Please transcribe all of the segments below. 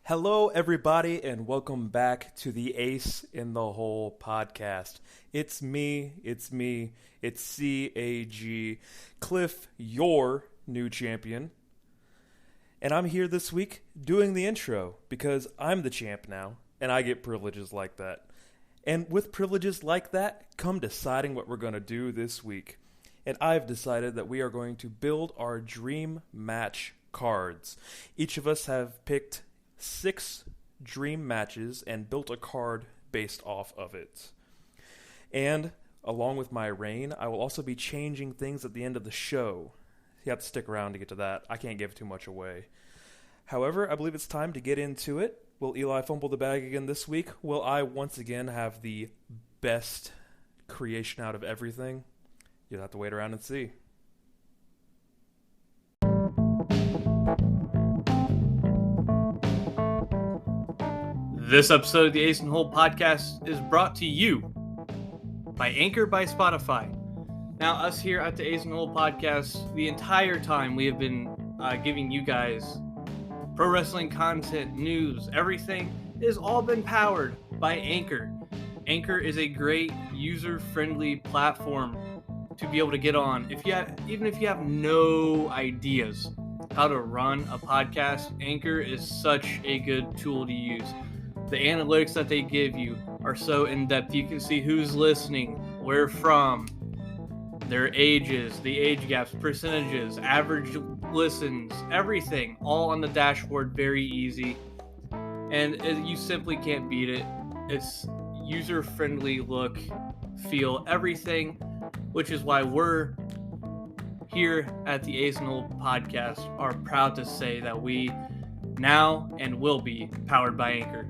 Hello, everybody, and welcome back to the Ace in the Hole podcast. It's me, it's CAG, Cliff, your new champion. And I'm here this week doing the intro because I'm the champ now, and I get privileges like that. And with privileges like that, come deciding what we're going to do this week. And I've decided that we are going to build our dream match cards. Each of us have picked 6 dream matches and built a card based off of it. And along with my reign, I will also be changing things at the end of the show. You have to stick around to get to that. I can't give too much away. However, I believe it's time to get into it. Will Eli fumble the bag again this week? Will I once again have the best creation out of everything? You'll have to wait around and see. This episode of the Ace in the Hole podcast is brought to you by Anchor by Spotify. Now, us here at the Ace in the Hole podcast, the entire time we have been giving you guys pro wrestling content, news, everything has all been powered by Anchor. Anchor is a great user-friendly platform to be able to get on. Even if you have no ideas how to run a podcast, Anchor is such a good tool to use. The analytics that they give you are so in-depth. You can see who's listening, where from, their ages, the age gaps, percentages, average listens, everything, all on the dashboard, very easy. And you simply can't beat it. It's user-friendly look, feel, everything, which is why we're here at the Ace in the Hole podcast are proud to say that we now and will be powered by Anchor.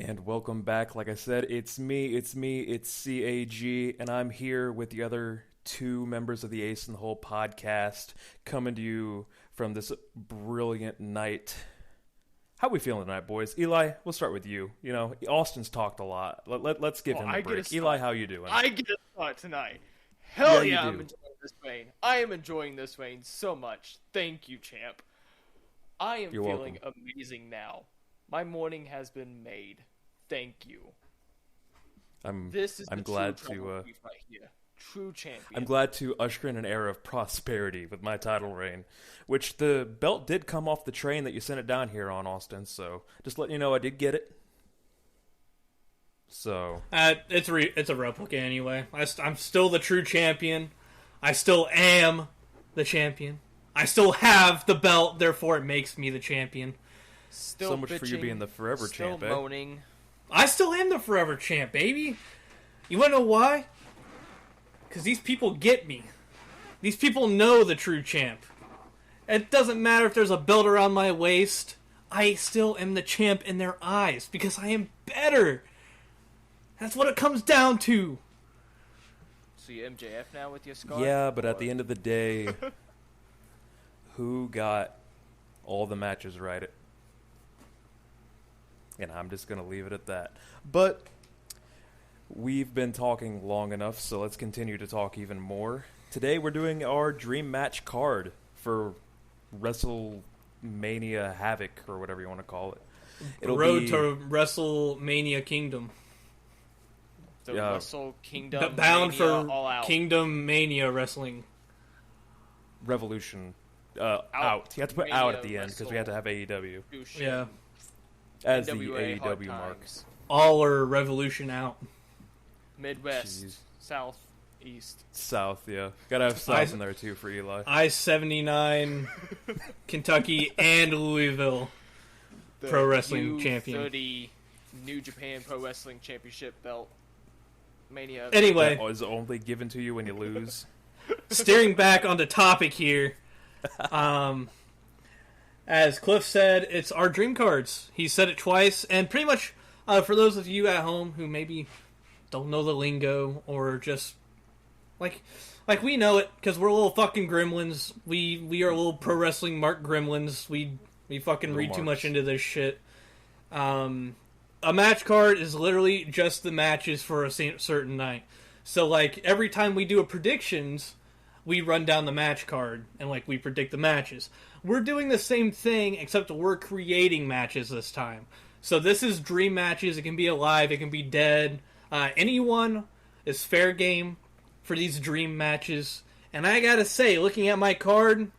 And welcome back. Like I said, it's CAG, and I'm here with the other 2 members of the Ace in the Hole podcast, coming to you from this brilliant night. How we feeling tonight, boys? Eli, we'll start with you. You know, Austen's talked a lot. Let's give him a break. Eli, how you doing? I get a start tonight. Hell yeah, I'm enjoying this vein. I am enjoying this vein so much. Thank you, champ. I am You're feeling welcome. amazing now. My morning has been made. Thank you. This is I'm the glad true to right here. True champion. I'm glad to usher in an era of prosperity with my title reign, which the belt did come off the train that you sent it down here on, Austen. So just letting you know, I did get it. So It's a replica anyway. I'm still the true champion. I still am the champion. I still have the belt, therefore it makes me the champion. Still so much bitching, for you being the forever still champ, eh? moaning. I still am the forever champ, baby. You wanna know why? Because these people get me. These people know the true champ. It doesn't matter if there's a belt around my waist. I still am the champ in their eyes because I am better. That's what it comes down to. So you MJF now with your scar? Yeah, but at the end of the day, who got all the matches right? And I'm just going to leave it at that. But we've been talking long enough, so let's continue to talk even more. Today we're doing our dream match card for WrestleMania Havoc, or whatever you want to call it. It'll Road be to WrestleMania Kingdom. The Wrestle Kingdom Bound Mania for all out. Kingdom Mania Wrestling. Revolution out. You have to put Mania out at the end because we Wrestle. have to have AEW Douche. Yeah. as the NWA hard AEW mark. times. All are Revolution out. Midwest, Jeez. South, East. South, yeah. Gotta have South in there too for Eli. I-79, Kentucky, and Louisville. Pro Wrestling champion. U30 New Japan Pro Wrestling Championship belt. Mania. Anyway, That was only given to you when you lose. steering back onto topic here. As Cliff said, it's our dream cards. He said it twice, and pretty much for those of you at home who maybe don't know the lingo or just like we know it because we're little fucking gremlins. We are little pro wrestling Mark gremlins. We fucking read too much into this shit. A match card is literally just the matches for a certain night. So like every time we do a predictions, we run down the match card and like we predict the matches. We're doing the same thing, except we're creating matches this time. So this is dream matches. It can be alive, it can be dead. Anyone is fair game for these dream matches. And I gotta say, looking at my card,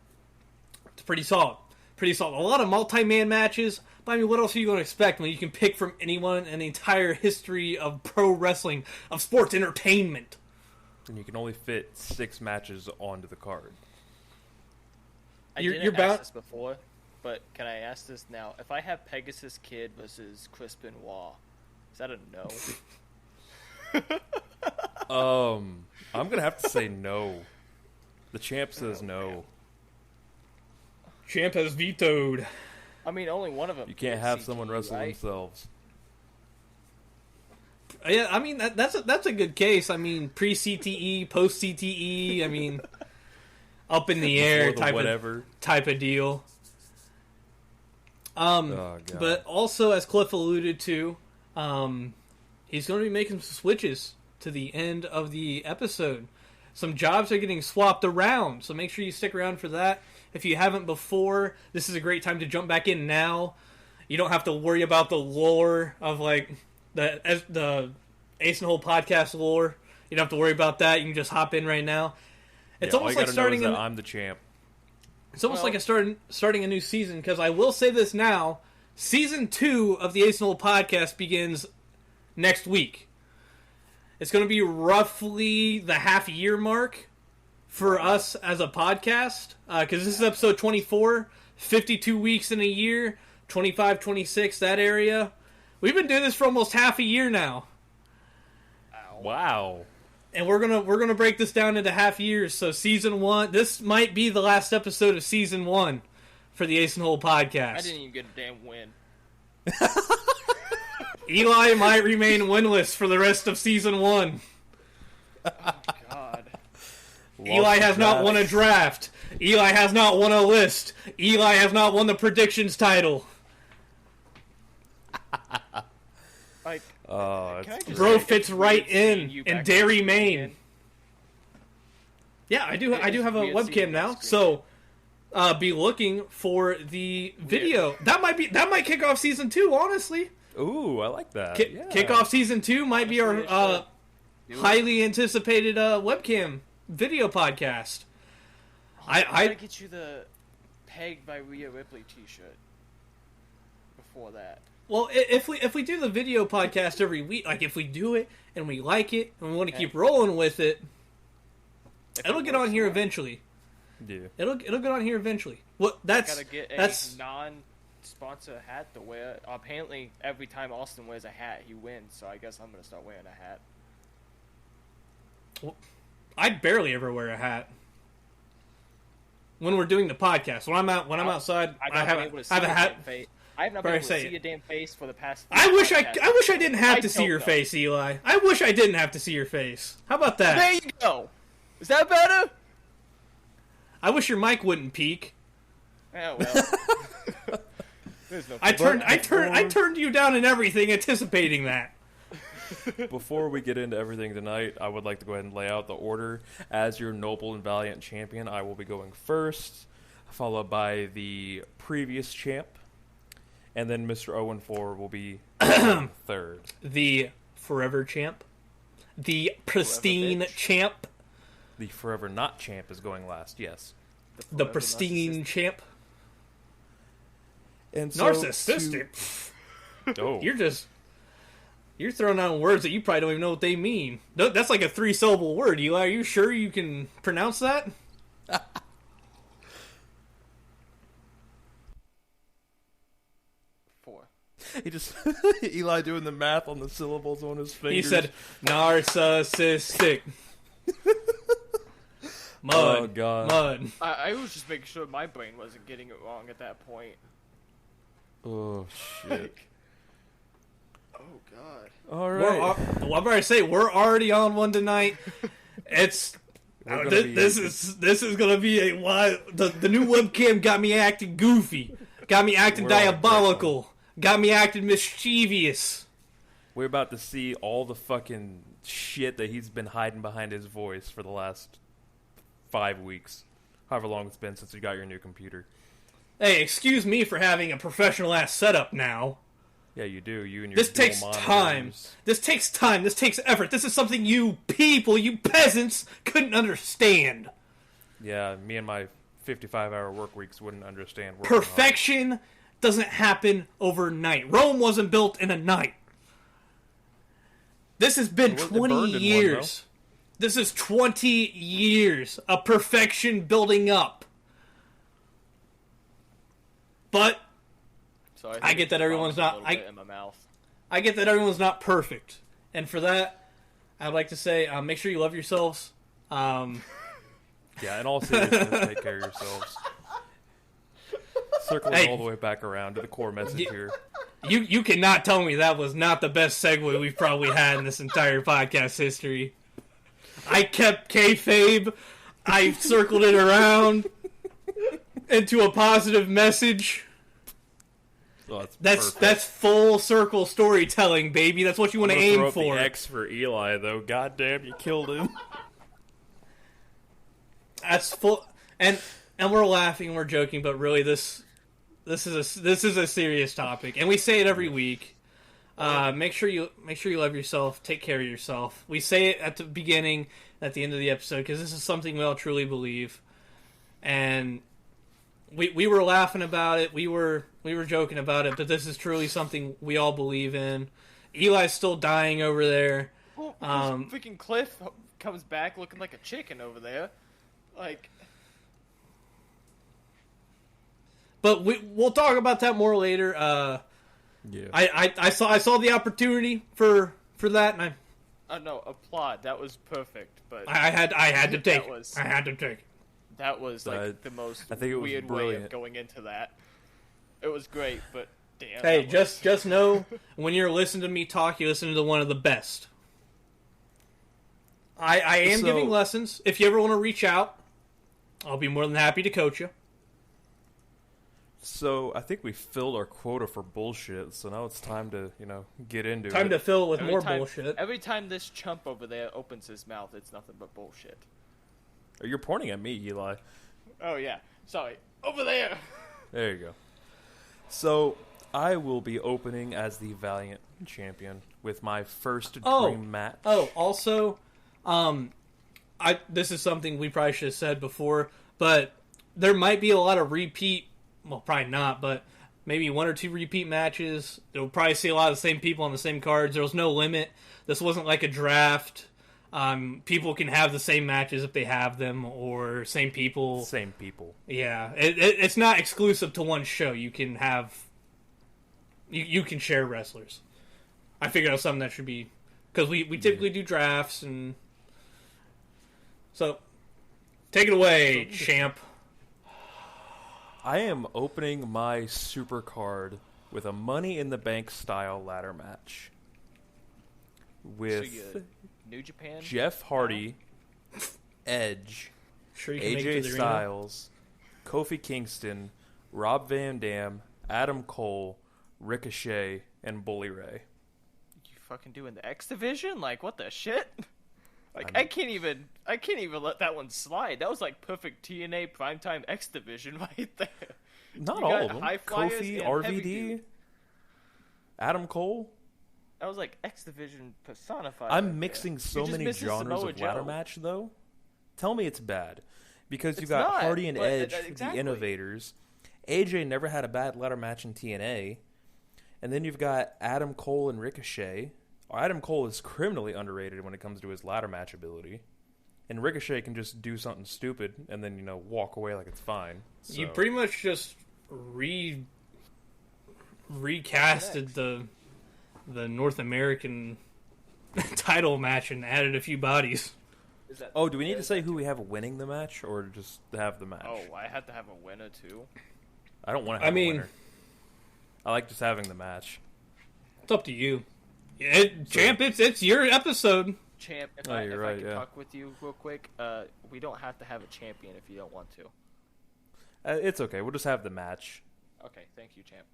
it's pretty solid. Pretty solid. A lot of multi-man matches. But I mean, what else are you going to expect when you can pick from anyone in the entire history of pro wrestling, of sports entertainment? And you can only fit 6 matches onto the card. You're ask this before, but can I ask this now? If I have Pegasus Kid versus Chris Benoit, is that a no? I'm gonna have to say no. The champ says no. Champ has vetoed. I mean, only one of them. You can't have someone wrestle themselves. Yeah, I mean that's a good case. I mean, pre-CTE, post-CTE. I mean, up in the air type of deal. But also, as Cliff alluded to, he's going to be making some switches to the end of the episode. Some jobs are getting swapped around, so make sure you stick around for that. If you haven't before, this is a great time to jump back in now. You don't have to worry about the lore of like the Ace and Hole podcast lore. You don't have to worry about that. You can just hop in right now. It's almost like starting. I'm the champ. It's almost like starting a new season, because I will say this now: season 2 of the Ace and Hole podcast begins next week. It's going to be roughly the half-year mark for us as a podcast, because this is episode 24, 52 weeks in a year, 25, 26, that area. We've been doing this for almost half a year now. Wow. And we're gonna break this down into half years. So season 1, this might be the last episode of season 1 for the Ace and Hole podcast. I didn't even get a damn win. Eli might remain winless for the rest of season 1. Oh, God. Eli has not won a draft. Eli has not won a list. Eli has not won the predictions title. Like, bro fits right in Derry, Maine. Yeah, I do have a webcam now, so be looking for the video. That might kick off season 2, honestly. Ooh, I like that. Kick off season 2 might be our highly anticipated webcam video podcast. I gotta get you the Pegged by Rhea Ripley t-shirt before that. Well, if we do the video podcast every week, like if we do it and we like it and we want to keep rolling with it, it'll get on here eventually. Yeah, it'll get on here eventually. Well, I gotta get a non-sponsor hat to wear. Apparently, every time Austen wears a hat, he wins. So I guess I'm gonna start wearing a hat. Well, I barely ever wear a hat when we're doing the podcast. When I'm outside, I have a hat. I have not been able to see your damn face for the past. I wish I didn't have to see your face, Eli. I wish I didn't have to see your face. How about that? There you go. Is that better? I wish your mic wouldn't peak. Oh well. There's no I turned you down in everything, anticipating that. Before we get into everything tonight, I would like to go ahead and lay out the order. As your noble and valiant champion, I will be going first, followed by the previous champ, and then Mr. 0-4 will be third. The forever champ. The pristine champ. The forever not champ is going last, yes. The pristine champ. And so narcissistic. You're throwing out words that you probably don't even know what they mean. That's like a 3-syllable word, Eli. Are you sure you can pronounce that? 4. He just Eli doing the math on the syllables on his fingers. He said narcissistic. Mud. Oh God. Mud. I was just making sure my brain wasn't getting it wrong at that point. Oh shit. Oh God. All right. I'm about to say we're already on one tonight. It's this is gonna be a wild. The new webcam got me acting goofy, got me acting diabolical, got me acting mischievous. We're about to see all the fucking shit that he's been hiding behind his voice for the last 5 weeks. However long it's been since you got your new computer. Hey, excuse me for having a professional-ass setup now. Yeah, you do. You and your This dual takes monitors. time. This takes time. This takes effort. This is something you people, you peasants, couldn't understand. Yeah, me and my 55-hour work weeks wouldn't understand. Working Perfection doesn't happen overnight. Rome wasn't built in a night. This has been It 20 burned in years. This is 20 years of perfection building up. But So I get that everyone's not. in my mouth. I get that everyone's not perfect, and for that, I'd like to say, make sure you love yourselves. Yeah, in all seriousness, take care of yourselves. Circling all the way back around to the core message here. You cannot tell me that was not the best segue we've probably had in this entire podcast history. I kept kayfabe. I circled it around into a positive message. Oh, That's full circle storytelling, baby. That's what you want to aim for. The X for Eli, though. God damn, you killed him. That's full, and we're laughing, we're joking, but really, this is a serious topic, and we say it every week. Make sure you love yourself. Take care of yourself. We say it at the beginning, at the end of the episode, because this is something we all truly believe, and we were laughing about it. We were joking about it, but this is truly something we all believe in. Eli's still dying over there. Well, freaking Cliff comes back looking like a chicken over there. Like, but we'll talk about that more later. Yeah. I saw the opportunity for that, and no, applaud. That was perfect, but I had to take that it. I had to take it. That was like the most I think it was weird brilliant. way of going into that. It was great, but damn. Hey, just know when you're listening to me talk, you're listening to one of the best. I am giving lessons. If you ever want to reach out, I'll be more than happy to coach you. So, I think we filled our quota for bullshit, so now it's time to, get into it. Time to fill it with more bullshit. Every time this chump over there opens his mouth, it's nothing but bullshit. You're pointing at me, Eli. Oh, yeah. Sorry. Over there! There you go. So, I will be opening as the Valiant Champion with my first dream match. Oh, also, this is something we probably should have said before, but there might be a lot of repeat. Well, probably not, but maybe 1 or 2 repeat matches. You'll probably see a lot of the same people on the same cards. There was no limit. This wasn't like a draft. People can have the same matches if they have them, or same people. Same people. Yeah, it's not exclusive to one show. You can have, you can share wrestlers. I figured out something that should be, because we typically do drafts, and so take it away, champ. I am opening my super card with a Money in the Bank style ladder match with New Japan, Jeff Hardy, Edge, Sure you can make it AJ to the Styles, Kofi Kingston, Rob Van Dam, Adam Cole, Ricochet, and Bully Ray. You fucking doing the X Division? Like, what the shit? Like, I can't even let that one slide. That was like perfect TNA primetime X Division right there. Not all of them. Kofi, RVD, Adam Cole. That was like X Division personified. I'm mixing so many missing genres Samoa of ladder Joe. match, though. Tell me it's bad. Because you It's got not, Hardy and but, Edge, exactly. the innovators. AJ never had a bad ladder match in TNA. And then you've got Adam Cole and Ricochet. Adam Cole is criminally underrated when it comes to his ladder match ability. And Ricochet can just do something stupid and then, walk away like it's fine. So. You pretty much just recasted the North American title match and added a few bodies. Oh, do we need to say who we have winning the match or just have the match? Oh, I had to have a winner too. I don't want to have a winner. I like just having the match. It's up to you. Champ, it's your episode. Champ, if Oh, I you're can right, yeah. talk with you real quick, we don't have to have a champion if you don't want to. It's okay. We'll just have the match. Okay, thank you, champ.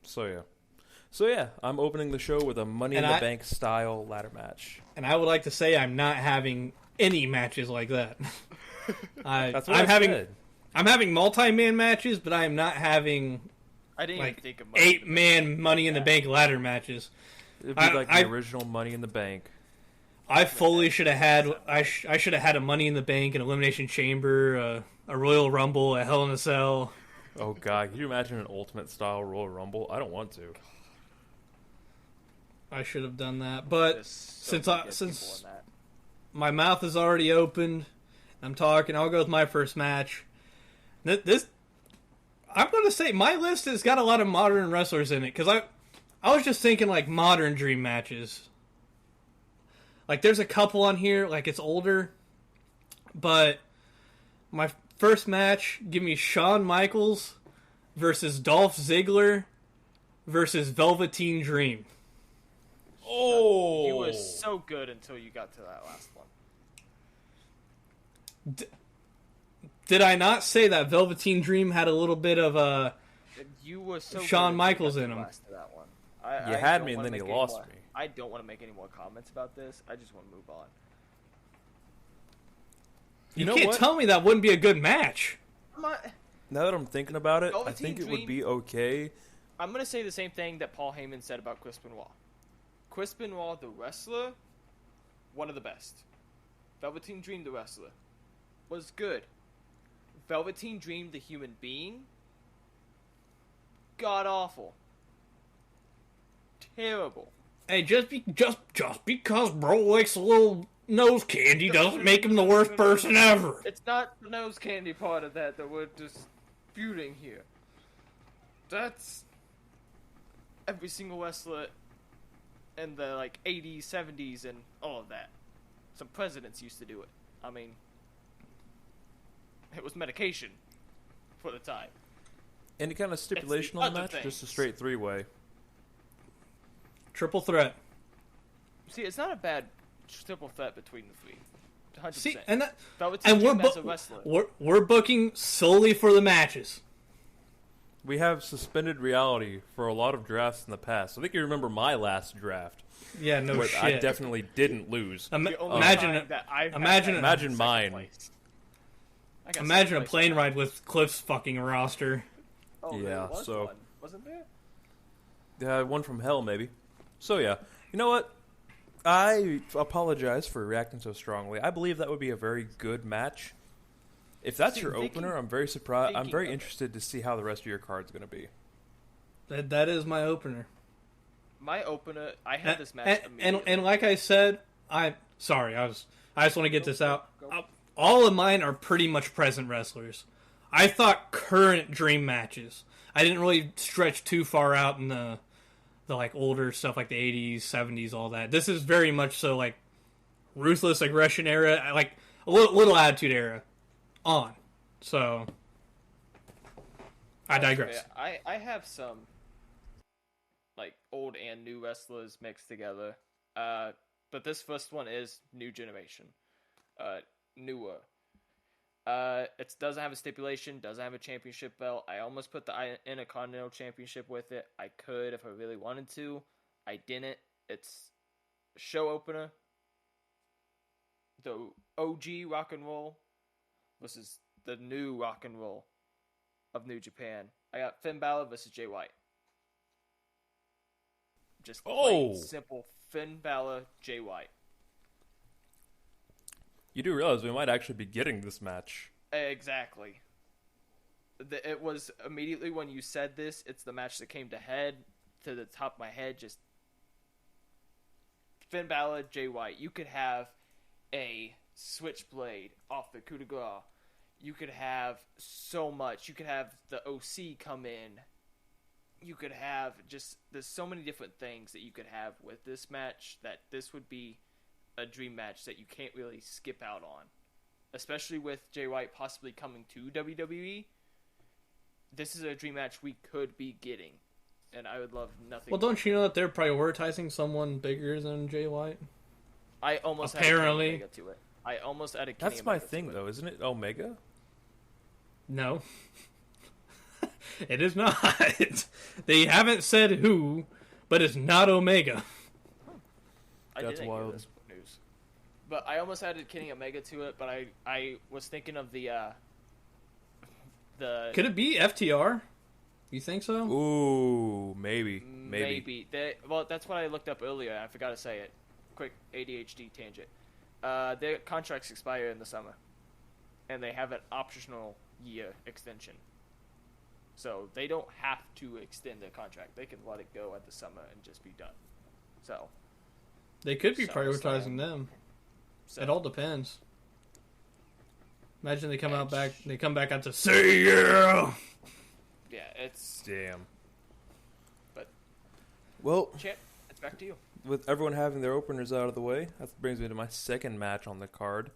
So yeah, I'm opening the show with a Money in the Bank style ladder match. And I would like to say I'm not having any matches like that. That's what I'm having said. I'm having multi-man matches, but I am not having I didn't like even think of 8-man Money in the Bank ladder matches. It'd be like the original Money in the Bank. I fully should have had. I should have had a Money in the Bank, an Elimination Chamber, a Royal Rumble, a Hell in a Cell. Oh god, can you imagine an Ultimate style Royal Rumble? I don't want to. I should have done that, but There's so since many good people since in that. my mouth is already opened, I'm talking. I'll go with my first match. This I'm going to say my list has got a lot of modern wrestlers in it because I was just thinking like modern dream matches. Like there's a couple on here, like it's older, but my first match, give me Shawn Michaels versus Dolph Ziggler versus Velveteen Dream. Oh, He was so good until you got to that last one. Did I not say that Velveteen Dream had a little bit of You were so Shawn good Michaels until you in got to him. the last of that one. You I had don't me, and wanna then you make any lost more- me. I don't want to make any more comments about this. I just want to move on. You know can't what? tell me that wouldn't be a good match. Now that I'm thinking about it, I Velveteen think it would Dream- be okay. I'm going to say the same thing that Paul Heyman said about Chris Benoit. Chris Benoit, the wrestler, one of the best. Velveteen Dream, the wrestler, was good. Velveteen Dream, the human being, god awful. Terrible. Hey, just because bro likes a little nose candy doesn't make him the worst person ever. It's not the nose candy part of that we're disputing here. That's every single wrestler in the 80s, 70s, and all of that. Some presidents used to do it. I mean, it was medication for the time. Any kind of stipulation on the other match? Just a things. straight 3-way. Triple threat. See, it's not a bad triple threat between the three. 100%. See, and Velveteen we're Dream as a wrestler. we're booking solely for the matches. We have suspended reality for a lot of drafts in the past. I think you remember my last draft. Yeah, no where shit. I definitely didn't lose. The only Imagine time it. that I've imagine- had imagine second mine. place. I got Imagine second a place plane on that. ride with Cliff's fucking roster. Oh, Yeah, there was so- one, wasn't there? Yeah, one from hell, maybe. So yeah, you know what? I apologize for reacting so strongly. I believe that would be a very good match. If that's See, your thinking- opener, I'm very surprised. I'm thinking very of it. interested to see how the rest of your card's going to be. That is my opener. My opener, I had this match and immediately. like I said, I just want to get this out. Go. All of mine are pretty much present wrestlers. I thought current dream matches. I didn't really stretch too far out in the older stuff like the 80s, 70s, all that. This is very much so like ruthless aggression era, like a little attitude era on. So I digress. Yeah, I have some old and new wrestlers mixed together. But this first one is new generation. Newer. It doesn't have a stipulation, doesn't have a championship belt. I almost put the Intercontinental Championship with it. I could if I really wanted to. I didn't. It's show opener. The OG rock and roll versus the new rock and roll of New Japan. I got Finn Balor versus Jay White. Just plain simple Finn Balor, Jay White. You do realize we might actually be getting this match. Exactly. It was immediately when you said this, it's the match that came to the top of my head. Just Finn Balor, Jay White. You could have a switchblade off the coup de grace. You could have so much. You could have the OC come in. You could have there's so many different things that you could have with this match that this would be a dream match that you can't really skip out on. Especially with Jay White possibly coming to WWE. This is a dream match we could be getting. And I would love nothing. Well, don't you know that they're prioritizing someone bigger than Jay White? I almost Apparently. added Kenny Omega to it. I almost added Kenny That's my Omega thing, to it. though, isn't it? Omega? No. It is not. They haven't said who, but it's not Omega. I That's didn't wild. hear this news. But I almost added Kenny Omega to it, but I was thinking of the Could it be FTR? You think so? Ooh, maybe. Well, that's what I looked up earlier. I forgot to say it. Quick ADHD tangent. Their contracts expire in the summer, and they have an optional year extension. So they don't have to extend their contract. They can let it go at the summer and just be done. So They could be SummerSlam. prioritizing them. So It all depends. Imagine they come back out to say yeah. yeah, it's Damn. But Well, Chip, it's back to you. with everyone having their openers out of the way, that brings me to my second match on the card.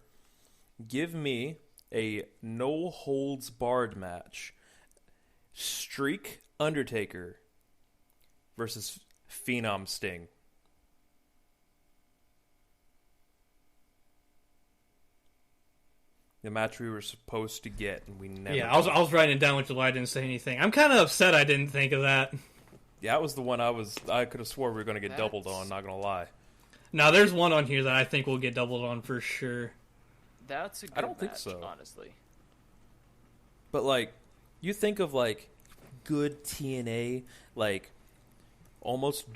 Give me a no-holds-barred match. Streak Undertaker versus Phenom Sting. The match we were supposed to get, and we never. Yeah, I was writing it down, which is why I didn't say anything. I'm kind of upset I didn't think of that. Yeah, that was the one I could have swore we were going to get doubled on, not going to lie. Now, there's one on here that I think will get doubled on for sure. That's a good I don't think match, so. honestly. But, like, you think of, like, good TNA, like, almost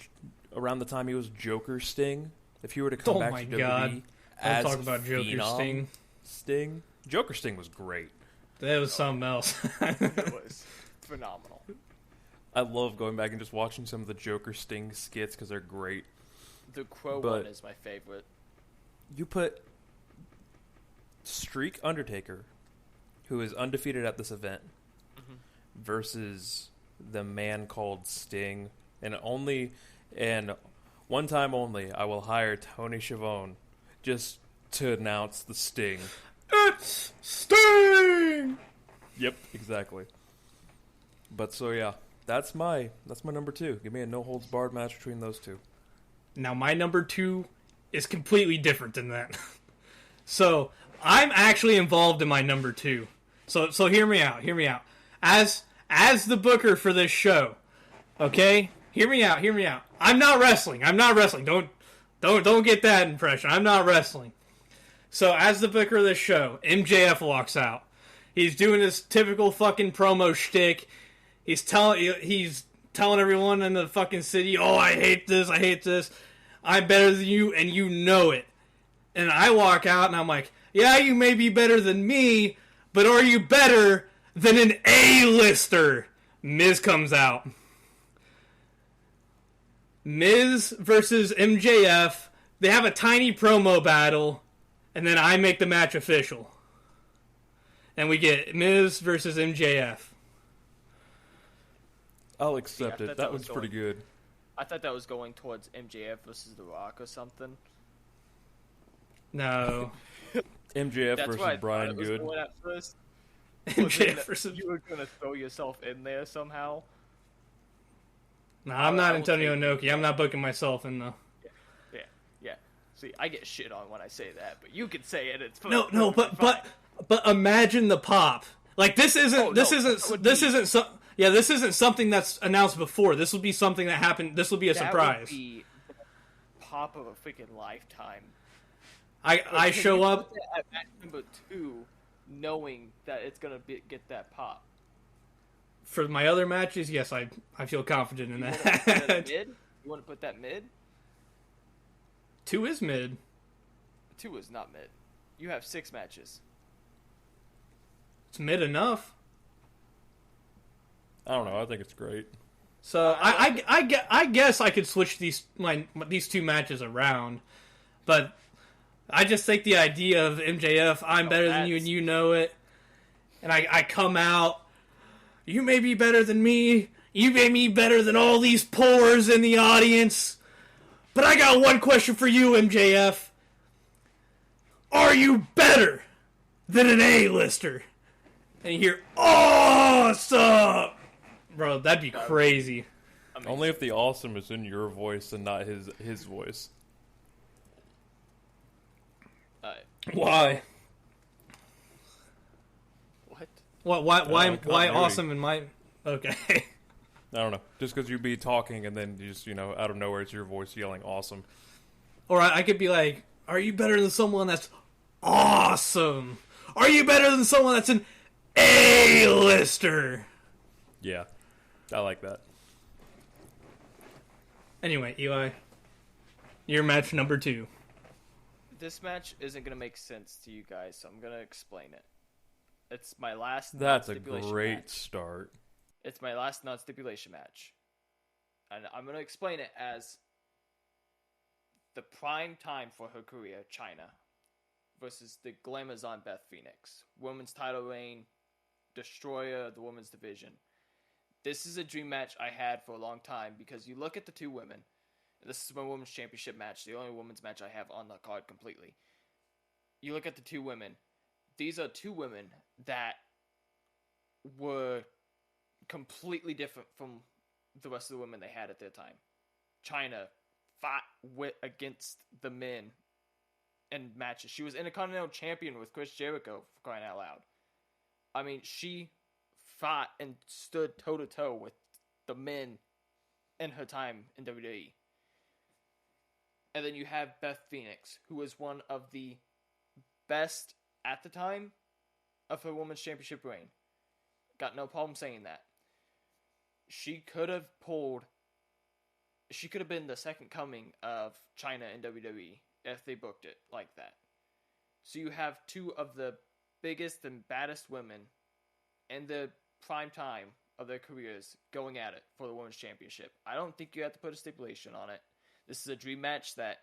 around the time he was Joker Sting. If he were to come Oh back my to God. WWE Don't as talk about Joker Phenom Sting. Joker Sting was great. That was something else. It was phenomenal. I love going back and just watching some of the Joker Sting skits because they're great. The Crow But- one is my favorite. You put Streak Undertaker, who is undefeated at this event, versus the man called Sting, and one time only, I will hire Tony Schiavone just to announce the Sting. It's Sting! Yep, exactly. But so yeah, that's my number 2. Give me a no holds barred match between those two. Now, my number 2 is completely different than that. So, I'm actually involved in my number 2. So hear me out. As the booker for this show, okay? Hear me out. I'm not wrestling. Don't get that impression. I'm not wrestling. So, as the booker of this show, MJF walks out. He's doing his typical fucking promo shtick. He's telling everyone in the fucking city, oh, I hate this. I'm better than you, and you know it. And I walk out, and I'm like, yeah, you may be better than me, but are you better than an A-lister? Miz comes out. Miz versus MJF. They have a tiny promo battle, and then I make the match official. And we get Miz versus MJF. I'll accept Yeah, I it. thought That that was one's pretty good. I thought that was going towards MJF versus The Rock or something. No. MJF That's versus what I Brian thought it was Good. going at first. MJF versus... You were gonna throw yourself in there somehow. No, I'm not I will Antonio take Inoki. I'm not booking myself in the... Yeah. See, I get shit on when I say that, but you can say it. It's No, perfectly fine. but imagine the pop. Like this isn't Oh, no, this that would this isn't something that's announced before. This will be something that happened. This will be a That surprise. would be the pop of a freaking lifetime. I Can show you up. put that at match number 2, knowing that it's gonna get that pop. For my other matches, yes, I feel confident in You wanna put that that. mid? You want to put that mid? 2 is mid. 2 is not mid. You have 6 matches. It's mid enough. I don't know. I think it's great. So I guess I could switch these 2 matches around, but I just think the idea of MJF, I'm better than you and you know it, and I come out, you may be better than me, you may be better than all these pores in the audience, but I got one question for you, MJF. Are you better than an A-lister? And you hear, awesome! Bro, that'd be crazy. Amazing. Only if the awesome is in your voice and not his voice. Why? What? Why continuity. awesome in my... Okay. I don't know. Just because you'd be talking and then you just, out of nowhere it's your voice yelling awesome. Or I could be like, Are you better than someone that's awesome? Are you better than someone that's an A-lister? Yeah, I like that. Anyway, Eli, your match number 2. This match isn't going to make sense to you guys, so I'm going to explain it. It's my last That's a non-stipulation great match. start. It's my last non-stipulation match. And I'm going to explain it as the prime time for her career, China, versus the Glamazon Beth Phoenix. Women's title reign, destroyer of the women's division. This is a dream match I had for a long time because you look at the two women. This is my women's championship match, the only women's match I have on the card completely. You look at the two women. These are two women that were completely different from the rest of the women they had at their time. China fought against the men in matches. She was Intercontinental Champion with Chris Jericho, for crying out loud. I mean, she fought and stood toe-to-toe with the men in her time in WWE. And then you have Beth Phoenix, who was one of the best at the time of her women's championship reign. Got no problem saying that. She could have been the second coming of China in WWE if they booked it like that. So you have two of the biggest and baddest women in the prime time of their careers going at it for the women's championship. I don't think you have to put a stipulation on it. This is a dream match that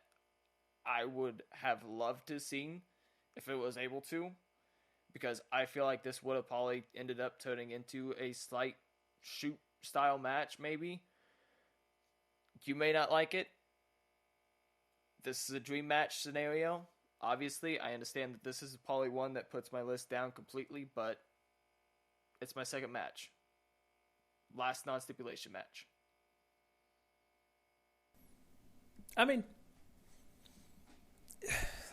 I would have loved to have seen if it was able to, because I feel like this would have probably ended up turning into a slight shoot style match, maybe. You may not like it. This is a dream match scenario. Obviously, I understand that this is probably one that puts my list down completely, but it's my second match. Last non-stipulation match. I mean,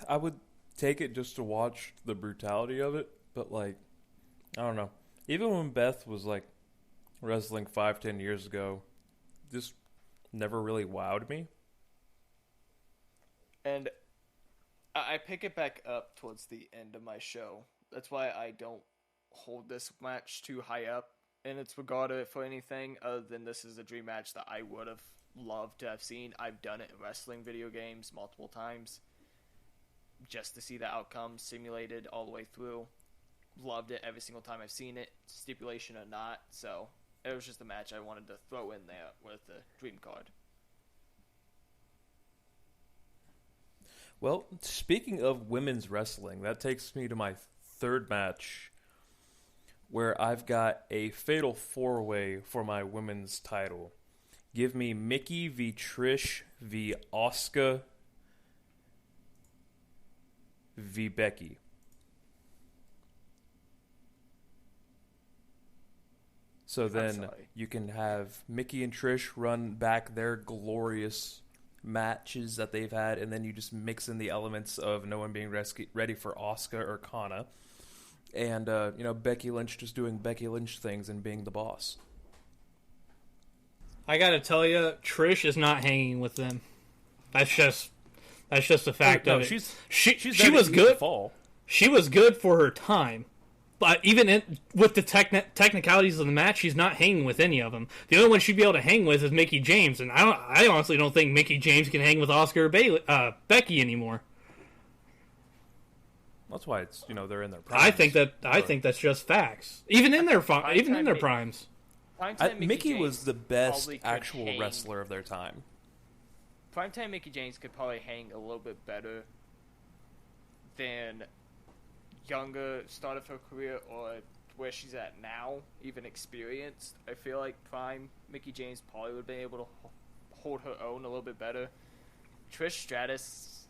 I would take it just to watch the brutality of it, but, like, I don't know. Even when Beth was, like, wrestling 5-10 years ago, this never really wowed me. And I pick it back up towards the end of my show. That's why I don't hold this match too high up in its regard for anything other than this is a dream match that I would have loved to have seen. I've done it in wrestling video games multiple times just to see the outcome simulated all the way through. Loved it every single time I've seen it, stipulation or not. So it was just a match I wanted to throw in there with the dream card. Well, speaking of women's wrestling, that takes me to my third match, where I've got a fatal four-way for my women's title. Give me Mickey v. Trish v. Asuka v. Becky. So then you can have Mickey and Trish run back their glorious matches that they've had, and then you just mix in the elements of no one being ready for Asuka or Kana, and Becky Lynch just doing Becky Lynch things and being the boss. I gotta tell you, Trish is not hanging with them. That's just a fact of it. She was good. She was good for her time. But even with the technicalities of the match, she's not hanging with any of them. The only one she'd be able to hang with is Mickie James, and I honestly don't think Mickie James can hang with Asuka or Becky anymore. That's why it's they're in their primes. I think that's just facts. Even in their primes. Mickie was the best actual wrestler of their time. Primetime Mickie James could probably hang a little bit better than younger start of her career or where she's at now, even experienced. I feel like prime Mickie James probably would have been able to hold her own a little bit better. Trish Stratus,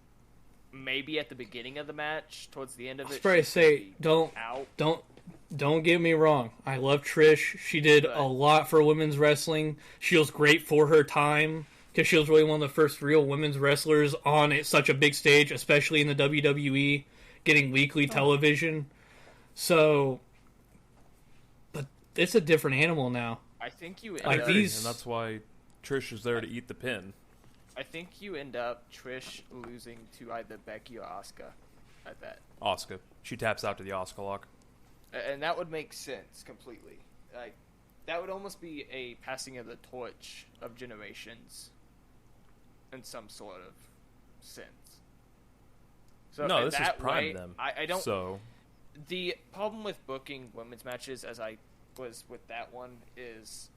maybe at the beginning of the match, towards the end of it. I was trying to say, don't get me wrong. I love Trish. She did a lot for women's wrestling. She was great for her time because she was really one of the first real women's wrestlers on such a big stage, especially in the WWE. Getting weekly television. So, but it's a different animal now. I think you like these, and that's why Trish is there to eat the pin. I think you end up Trish losing to either Becky or Asuka. I bet. Asuka. She taps out to the Asuka lock. And that would make sense completely. Like, that would almost be a passing of the torch of generations in some sort of sense. So No, this is that prime way, them. I don't. So The problem with booking women's matches, as I was with that one, is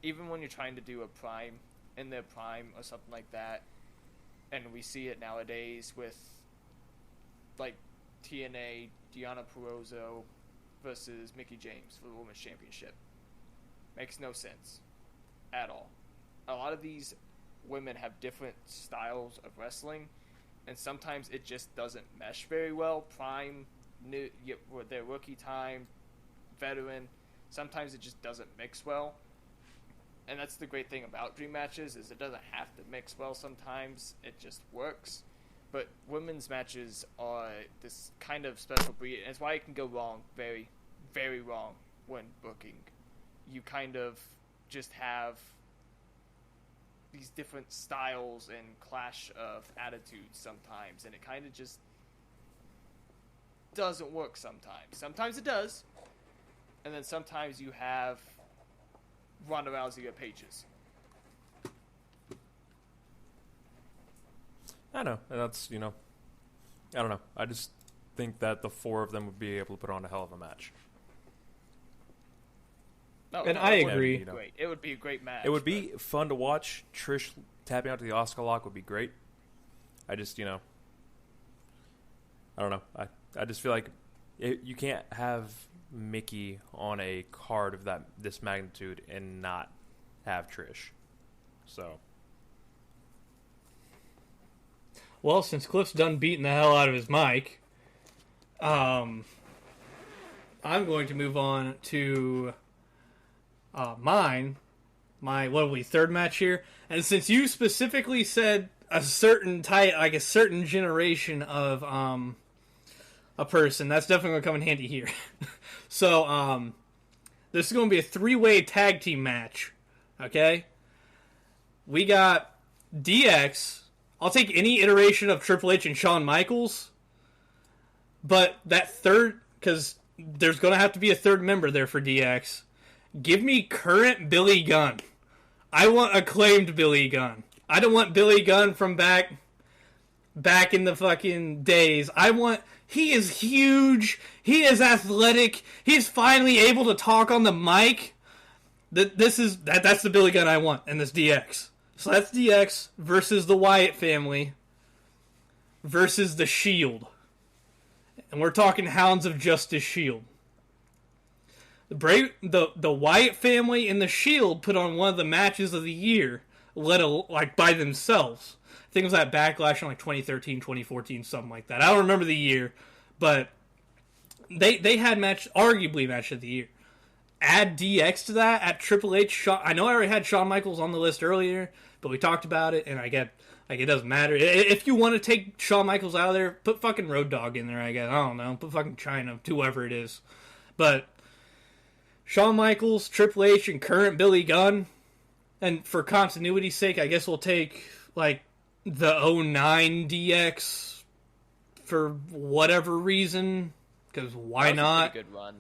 even when you're trying to do a prime in their prime or something like that, and we see it nowadays with like TNA, Deonna Purrazzo versus Mickie James for the Women's Championship. Makes no sense at all. A lot of these women have different styles of wrestling, and sometimes it just doesn't mesh very well. Prime, new, their rookie time, veteran, sometimes it just doesn't mix well. And that's the great thing about dream matches, is it doesn't have to mix well sometimes. It just works. But women's matches are this kind of special breed, and it's why it can go wrong, very, very wrong when booking. You kind of just have these different styles and clash of attitudes sometimes, and it kind of just doesn't work sometimes. Sometimes it does, and then sometimes you have Ronda Rousey or Pages. I know, and that's, I don't know. I just think that the four of them would be able to put on a hell of a match. And I agree. Great. It would be a great match. It would be fun to watch. Trish tapping out to the Asuka lock would be great. I just, I don't know. I just feel like you can't have Mickie on a card of this magnitude and not have Trish. So. Well, since Cliff's done beating the hell out of his mic, I'm going to move on to my third match here. And since you specifically said a certain type, like a certain generation of a person, that's definitely going to come in handy here. So, this is going to be a 3-way tag team match. Okay? We got DX. I'll take any iteration of Triple H and Shawn Michaels, but that third, because there's going to have to be a third member there for DX. Give me current Billy Gunn. I want acclaimed Billy Gunn. I don't want Billy Gunn from back in the fucking days. He is huge. He is athletic. He's finally able to talk on the mic. That's the Billy Gunn I want in this DX. So that's DX versus the Wyatt family versus the Shield. And we're talking Hounds of Justice Shield. The Wyatt family and the Shield put on one of the matches of the year, by themselves. I think it was at Backlash in 2013, 2014, something like that. I don't remember the year, but they had arguably match of the year. Add DX to that at Triple H. I know I already had Shawn Michaels on the list earlier, but we talked about it, and it doesn't matter. If you want to take Shawn Michaels out of there, put fucking Road Dogg in there, I guess. I don't know. Put fucking China, whoever it is. But Shawn Michaels, Triple H, and current Billy Gunn. And for continuity's sake, I guess we'll take, the 09 DX for whatever reason. Because why not? A pretty good run,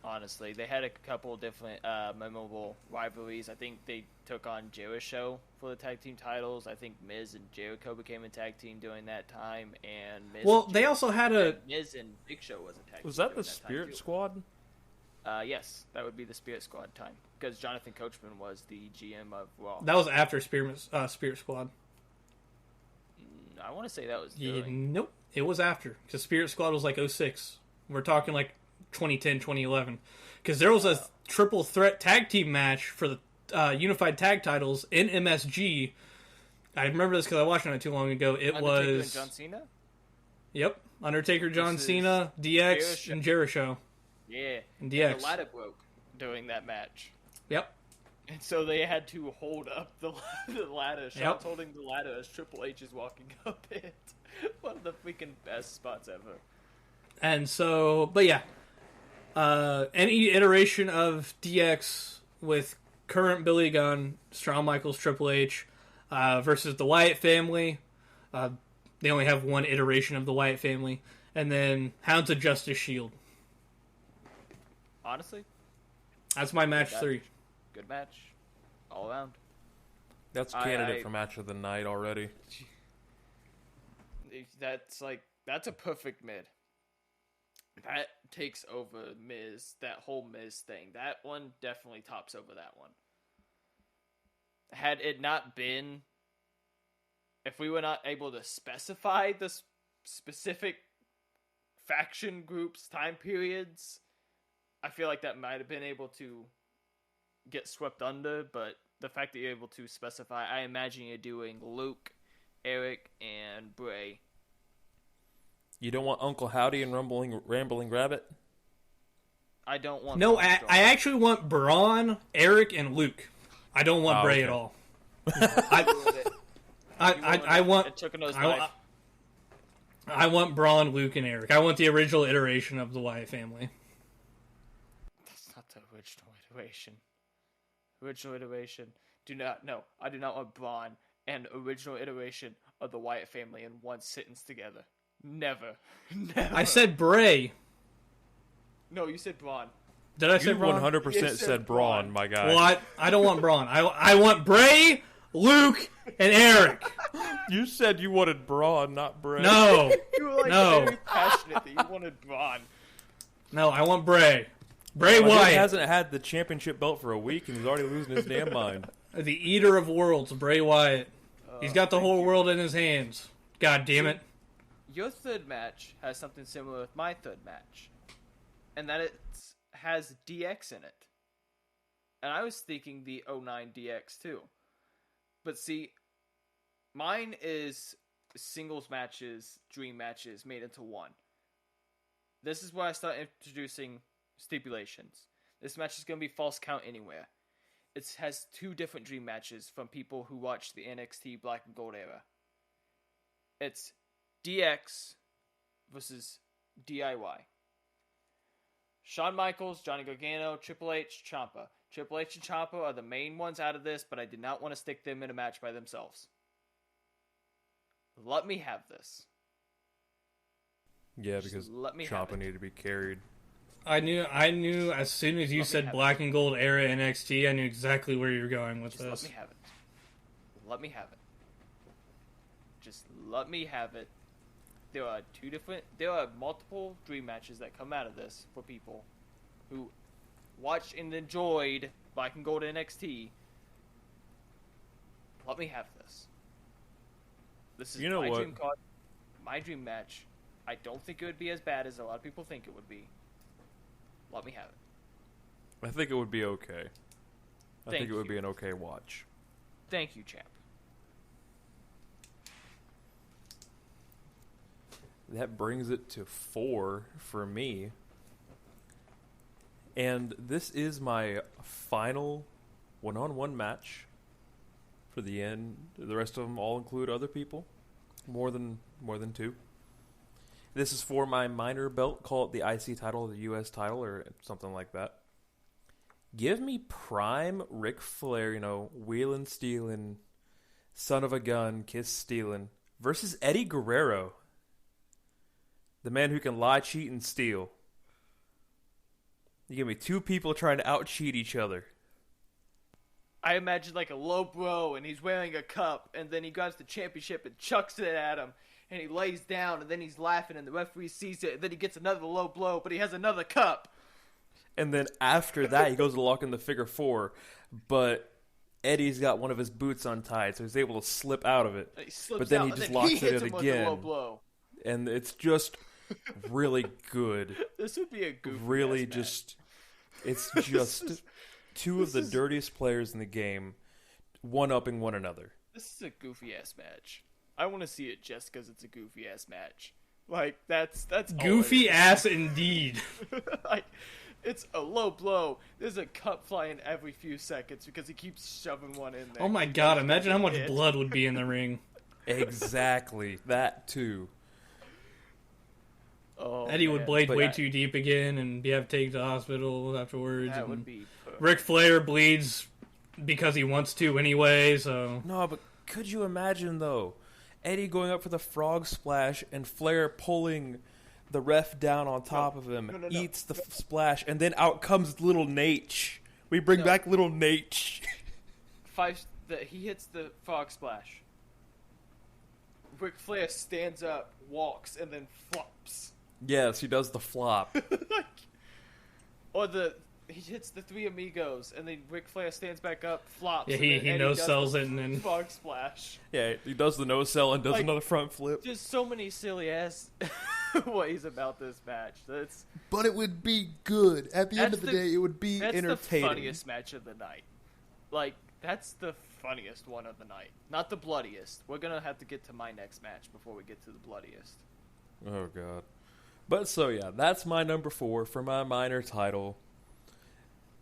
honestly. They had a couple different memorable rivalries. I think they took on Jericho for the tag team titles. I think Miz and Jericho became a tag team during that time. And they also had Miz and Big Show was a tag team. Was that the Spirit Squad? Yes, that would be the Spirit Squad time. Because Jonathan Coachman was the GM of Raw. That was after Spirit Squad. I want to say that was during. Nope, it was after. Because Spirit Squad was 06. We're talking 2010, 2011. Because there was a triple threat tag team match for the unified tag titles in MSG. I remember this because I watched it not too long ago. It Undertaker was and John Cena? Yep. Undertaker, John Cena, DX, Jericho. and Jericho. Yeah. And DX. the ladder broke during that match. Yep. And so they had to hold up the ladder. Shawn's holding the ladder as Triple H is walking up it. One of the freaking best spots ever. And so, but yeah. Any iteration of DX with current Billy Gunn, Shawn Michaels, Triple H, versus the Wyatt family. They only have one iteration of the Wyatt family. And then Hounds of Justice Shield. Honestly, That's my match 3. good match, all around. That's candidate for match of the night already. That's a perfect mid. That takes over Miz, that whole Miz thing. That one definitely tops over that one. Had it not been, if we were not able to specify the specific faction groups, time periods, I feel like that might have been able to get swept under, but the fact that you're able to specify, I imagine you're doing Luke, Eric, and Bray. You don't want Uncle Howdy and Rambling Rabbit? I don't want... No, I actually want Braun, Eric, and Luke. I don't want Bray okay. at all. I want... It took a nosedive. I want Braun, Luke, and Eric. I want the original iteration of the Wyatt family. That's not the original iteration. Original iteration. I do not want Braun and original iteration of the Wyatt family in one sentence together. Never. Never. I said Bray. No, you said Braun. Did I say You Braun? 100% said Braun, my guy. Well, I don't want Braun. I want Bray, Luke, and Eric. You said you wanted Braun, not Bray. No. You were very passionate that you wanted Braun. No, I want Bray. Bray He Wyatt. hasn't had the championship belt for a week, and he's already losing his damn mind. The Eater of Worlds, Bray Wyatt. He's got the whole world in his hands. God damn it. Your third match has something similar with my third match. And that it has DX in it. And I was thinking the 09 DX too. But see, mine is singles matches, dream matches made into one. This is where I start introducing stipulations. This match is going to be false count anywhere. It has 2 different dream matches from people who watched the NXT Black and Gold era. It's DX versus DIY. Shawn Michaels, Johnny Gargano, Triple H, Ciampa. Triple H and Ciampa are the main ones out of this, but I did not want to stick them in a match by themselves. Let me have this. Yeah, because Ciampa needed to be carried. I knew as soon as you said Black and Gold era NXT, I knew exactly where you were going with this. Let me have it. Let me have it. Just let me have it. There are multiple dream matches that come out of this for people who watched and enjoyed Black and Gold NXT. Let me have this. This is dream card, my dream match. I don't think it would be as bad as a lot of people think it would be. Let me have it. I think it would be okay. I think it would you. be an okay watch. Thank you, champ. That brings it to 4 for me. And this is my final one-on-one match for the end. The rest of them all include other people. More than 2. This is for my minor belt. Call it the IC title, the US title, or something like that. Give me prime Ric Flair, wheelin' stealin', son of a gun, kiss stealin', versus Eddie Guerrero. The man who can lie, cheat, and steal. You give me 2 people trying to out-cheat each other. I imagine like a low blow, and he's wearing a cup, and then he grabs the championship and chucks it at him, and he lays down, and then he's laughing, and the referee sees it, and then he gets another low blow, but he has another cup. And then after that, he goes to lock in the figure 4, but Eddie's got one of his boots untied, so he's able to slip out of it. But then he just locks it in again. Low blow. And it's just really good. This would be a goofy really match. Just it's just 2 of the dirtiest players in the game one-upping one another. This is a goofy ass match. I want to see it just because it's a goofy ass match. Like that's goofy ass indeed. Like it's a low blow. There's a cup flying every few seconds because he keeps shoving one in there. Oh my god! Imagine how much blood would be in the ring. Exactly, that too. Oh, Eddie would blade way too deep again and have to take to the hospital afterwards. That would be perfect. Ric Flair bleeds because he wants to anyway. So No, but could you imagine though, Eddie going up for the frog splash and Flair pulling the ref down on top of him, No. eats the splash, and then out comes little Nate. We bring back little Nate. He hits the frog splash. Ric Flair stands up, walks, and then flops. Yes, he does the flop. Or he hits the Three Amigos, and then Ric Flair stands back up, flops. yeah, and then he Eddie no does sells the it and then frog splash. Yeah, he does the no sell and does Like, another front flip. Just so many silly ass ways about this match. But it would be good. At the end of the That's the- day, it would be That's entertaining. the funniest match of the night. Like, that's the funniest one of the night. Not the bloodiest. We're gonna have to get to my next match before we get to the bloodiest. Oh, God. But so, yeah, that's my number 4 for my minor title.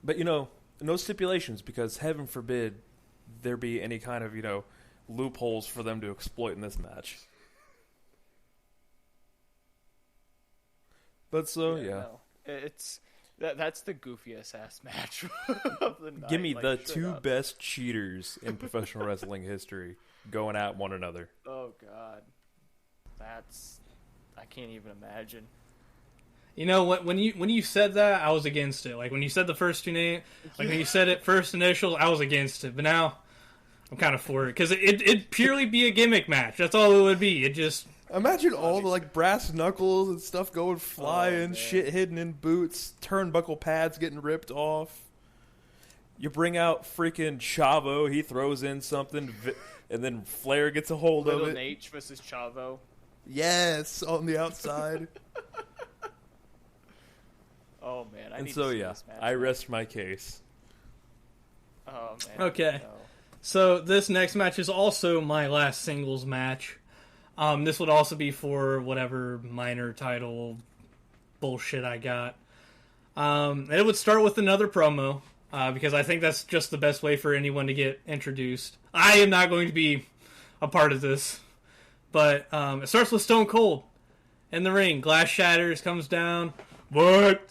But, no stipulations, because heaven forbid there be any kind of, loopholes for them to exploit in this match. But so, yeah. No. That's the goofiest ass match of the night. Give me like, the straight 2 up. best cheaters in professional wrestling history going at one another. Oh God, I can't even imagine. when you said that, I was against it. Like when you said the first two names, like when you said it first initials, I was against it. But now I'm kind of for it because it'd purely be a gimmick match. That's all it would be. It just Imagine all the brass knuckles and stuff going flying, man. shit hidden in boots, turnbuckle pads getting ripped off. You bring out freaking Chavo, he throws in something, and then Flair gets a hold Little of it. Nate versus Chavo. Yes, on the outside. Oh man, I And need so to see yeah, this match. I rest my case. Oh man. Okay. No. So this next match is also my last singles match. This would also be for whatever minor title bullshit I got. And it would start with another promo, because I think that's just the best way for anyone to get introduced. I am not going to be a part of this. But it starts with Stone Cold in the ring. Glass shatters, comes down. What?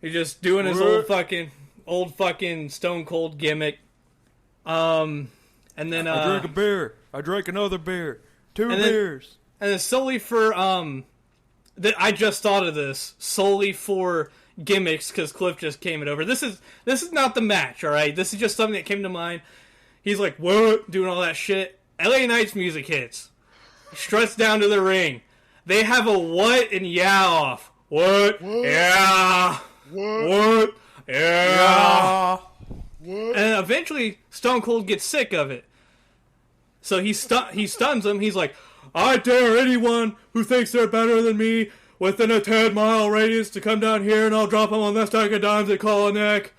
He's just doing his old fucking Stone Cold gimmick. And then I drank a beer. I drank another beer. 2 then- beers. and it's solely for I just thought of this solely for gimmicks because Cliff just came it over. This is not the match, all right. This is just something that came to mind. He's like, what? Doing all that shit. LA Knight's music hits. Struts down to the ring. They have a what and yeah off. What? Yeah. What? Yeah. And eventually, Stone Cold gets sick of it. So he stuns him. He's like, I dare anyone who thinks they're better than me within a 10-mile radius to come down here and I'll drop them on this stack of dimes and call a neck.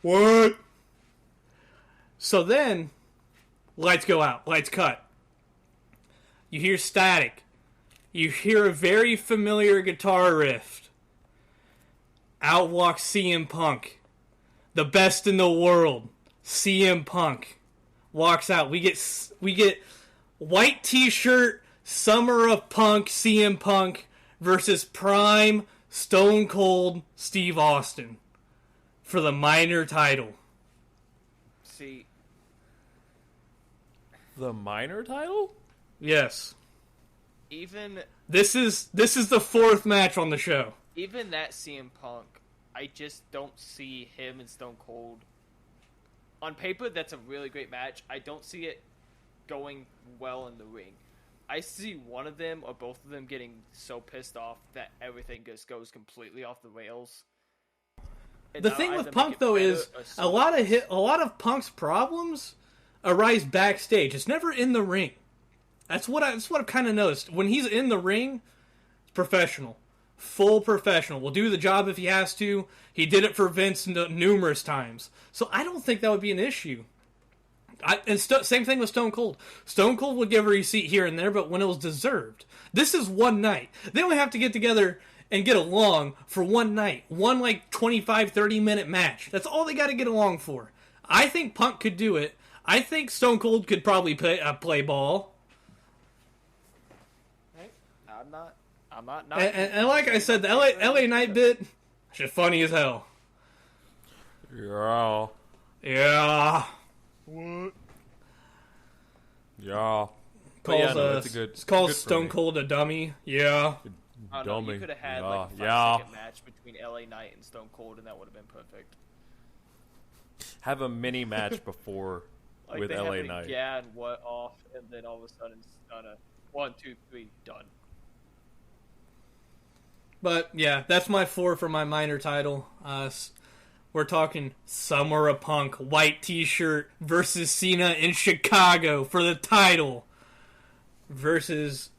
What? So then, lights go out. Lights cut. You hear static. You hear a very familiar guitar riff. Out walks CM Punk. The best in the world. CM Punk walks out. We get white t-shirt, Summer of Punk, CM Punk versus Prime Stone Cold Steve Austin for the minor title. See, The minor title? This Yes. is This is the 4th match on the show. even that CM Punk, I just don't see him and Stone Cold. On paper, that's a really great match. I don't see it going well in the ring. I see one of them or both of them getting so pissed off that everything just goes completely off the rails. And The now thing either with make Punk it though better is or a lot of Punk's problems arise backstage. It's never in the ring. That's what I've kind of noticed. When he's in the ring, it's professional. Full professional. Will do the job if he has to. He did it for Vince numerous times. So I don't think that would be an issue. Same thing with Stone Cold. Stone Cold would give a receipt here and there, but when it was deserved. This is one night. They only have to get together and get along for one night. One 25, 30-minute match. That's all they got to get along for. I think Punk could do it. I think Stone Cold could probably play ball. Hey, I'm not. And like I said, the LA Knight bit, just funny as hell. Yeah. Yeah. What? Yeah. Calls, yeah, no, that's a good. calls good for Stone me. Cold a dummy. Yeah. I don't know, Dummy. you could have had Yeah, like a 5 yeah. second match between LA Knight and Stone Cold, and that would have been perfect. Have a mini match before Like with they LA have Knight. the yeah and what off, and then all of a sudden it's done a 1, 2, 3 done. But yeah, that's my 4 for my minor title. We're talking Summer Punk white T-shirt versus Cena in Chicago for the title versus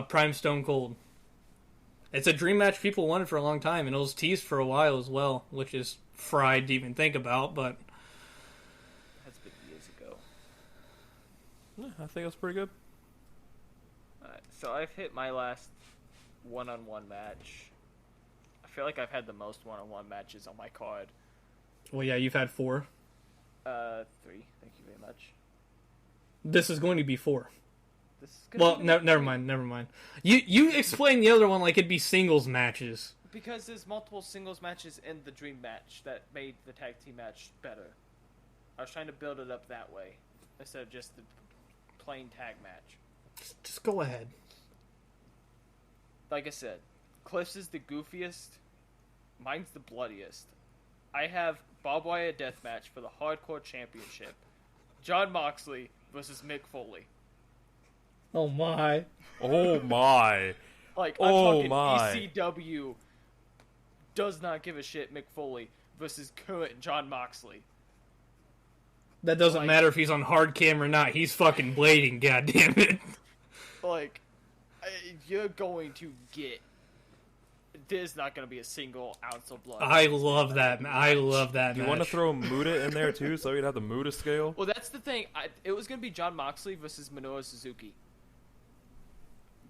Prime Stone Cold. It's a dream match people wanted for a long time, and it was teased for a while as well, which is fried to even think about. But That's been years ago. Yeah, I think that's pretty good. Alright, so I've hit my last one-on-one match. I feel like I've had the most one-on-one matches on my card. well, yeah, you've had 4. 3. Thank you very much. This is going to be 4. This is gonna Well, be never mind. You explained the other one like it'd be singles matches. Because there's multiple singles matches in the dream match that made the tag team match better. I was trying to build it up that way instead of just the plain tag match. Just go ahead. Like I said, Cliff's is the goofiest. Mine's the bloodiest. I have Barbed Wire Death Match for the Hardcore Championship. John Moxley versus Mick Foley. Oh my. Oh my. Like, I'm Oh talking my. ECW does not give a shit Mick Foley versus current John Moxley. That doesn't Like- matter if he's on hard cam or not. He's fucking blading, goddammit. Like, you're going to get... There's not going to be a single ounce of blood. I love that. I love that Do you match. want to throw Muda in there too, so you'd have the Muda scale? Well, that's the thing. It was going to be John Moxley versus Minoru Suzuki.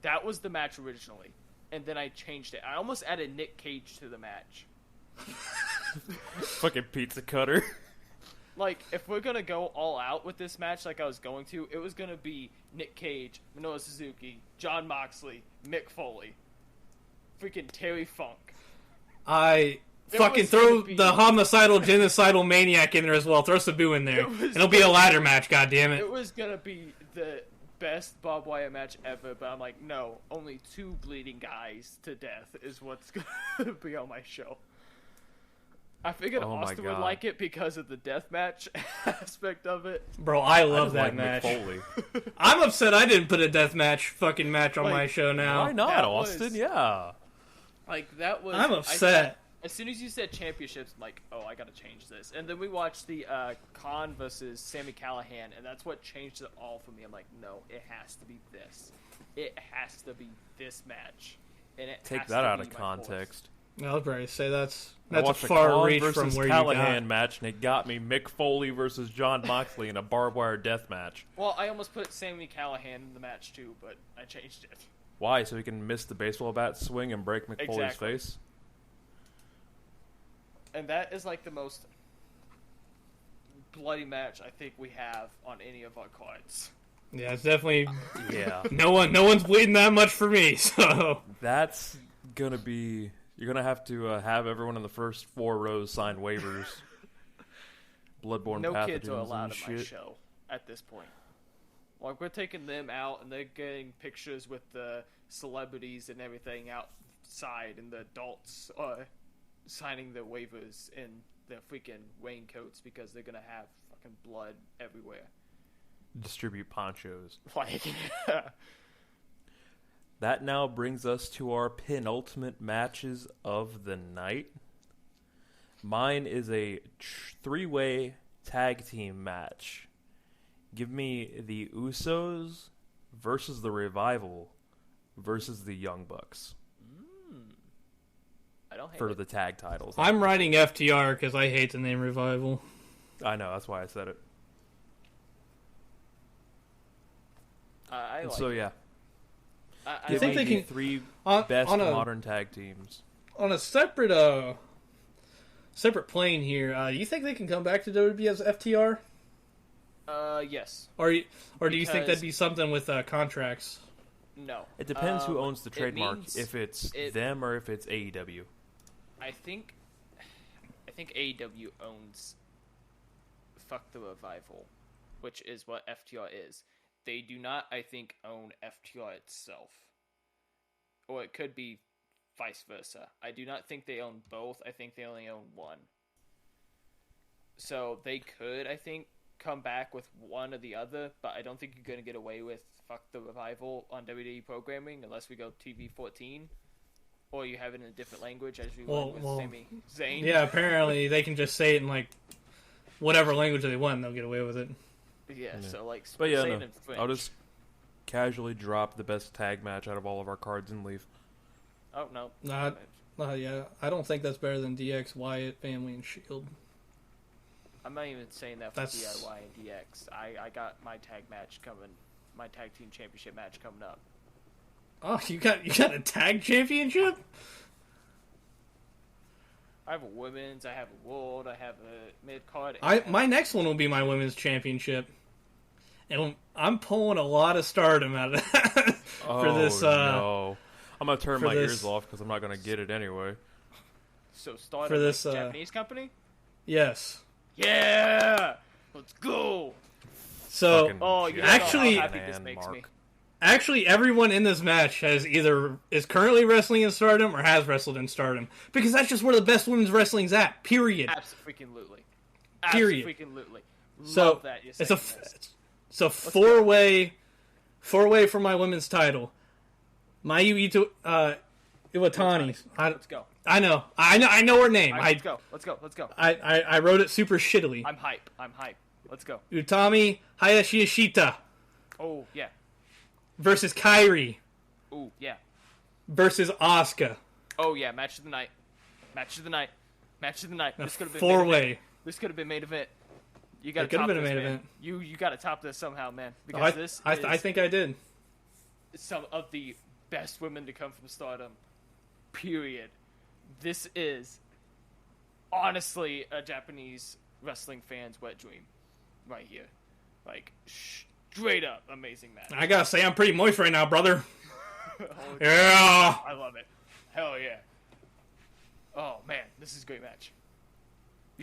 That was the match originally. And then I changed it. I almost added Nick Cage to the match. Fucking pizza cutter. Like, if we're going to go all out with this match like I was going to, it was going to be Nick Cage, Minoru Suzuki, John Moxley, Mick Foley. Freaking Terry Funk. I It fucking was throw gonna be- the homicidal, genocidal maniac in there as well. Throw Sabu in there. It was It'll be a gonna ladder be- match, goddammit. It was going to be the best barbed wire match ever, but I'm like, no, only 2 bleeding guys to death is what's going to be on my show. I figured Oh my Austin would God. like it because of the death match aspect of it. Bro, I I love just that like match. Mick Foley. I'm upset I didn't put a death match fucking match on Like, my show now. Why not, That Austin? was- Yeah. Like, that was... I'm I upset. said- as soon as you said championships, I'm like, oh, I gotta change this. And then we watched the Khan versus Sami Callihan, and that's what changed it all for me. I'm like, no, it has to be this. It has to be this match. And it Take has that to out be of my fourth. context. I was ready to say that's I a watched the far Khan reach versus from where Callahan you got. match, and it got me Mick Foley versus John Moxley in a barbed wire death match. Well, I almost put Sami Callihan in the match too, but I changed it. Why? So he can miss the baseball bat swing and break Mick Foley's Exactly. face? And that is like the most bloody match I think we have on any of our cards. Yeah, it's definitely Yeah. no one's bleeding that much for me. So That's gonna be... You're gonna have to have everyone in the first 4 rows sign waivers. Bloodborne No pathogens kids are allowed and at my shit. show at this point. Like, we're taking them out, and they're getting pictures with the celebrities and everything outside, and the adults are signing their waivers in their freaking raincoats because they're gonna have fucking blood everywhere. Distribute ponchos. Like, That now brings us to our penultimate matches of the night. Mine is a 3-way tag team match. Give me the Usos versus the Revival versus the Young Bucks I don't hate for it. the tag titles. I'm writing FTR because I hate the name Revival. I know, that's why I said it. I And like so it. yeah, I give think me they the can- 3 on- best on a- modern tag teams. On a separate plane here, do you think they can come back to WWE as FTR, yes. or do you think Because- that'd be something with contracts? No. It depends who owns the it trademark, means if it's it- them or if it's AEW. I think I think AEW owns Fuck the Revival, which is what FTR is. They do not, I think, own FTR itself. Or it could be vice versa. I do not think they own both. I think they only own one. So they could, I think, come back with one or the other, but I don't think you're going to get away with Fuck the Revival on WWE programming unless we go TV 14. Or you have it in a different language, as we went with Sami Zayn. Yeah, apparently they can just say it in, like, whatever language they want, and they'll get away with it. Yeah, so, like, but yeah, say no, it in French. I'll just casually drop the best tag match out of all of our cards and leave. Oh, no. Yeah, I don't think that's better than DX, Wyatt, Family, and Shield. I'm not even saying that for DIY and DX. I got my tag match coming, my tag team championship match coming up. Oh, you got a tag championship? I have a women's, I have a world, I have a mid card. My next one will be my women's championship, and I'm pulling a lot of stardom out of that for this. No, I'm gonna turn my ears off because I'm not gonna get it anyway. So stardom for this Japanese company? Yes. Yeah, let's go. So, actually, how happy this makes me. Actually, everyone in this match is currently wrestling in Stardom or has wrestled in Stardom, because that's just where the best women's wrestling's at. Period. Absolutely. Period. Absolutely. So that it's a four-way for my women's title. Mayu Iwatani. Let's go. I know her name. Right, let's go. I wrote it super shittily. I'm hype. Let's go. Utami Hayashi Ishita. Oh yeah. Versus Kairi. Oh yeah. Versus Asuka. Oh yeah. Match of the night. This could have been four-way. This could have been main event. You got to top top this, this, man. Event. You got to top this somehow, man. Because I think I did. Some of the best women to come from Stardom. Period. This is honestly a Japanese wrestling fan's wet dream, right here. Like straight up amazing match. I gotta say, I'm pretty moist right now, brother. Yeah, I love it. Hell yeah. Oh man, this is a great match.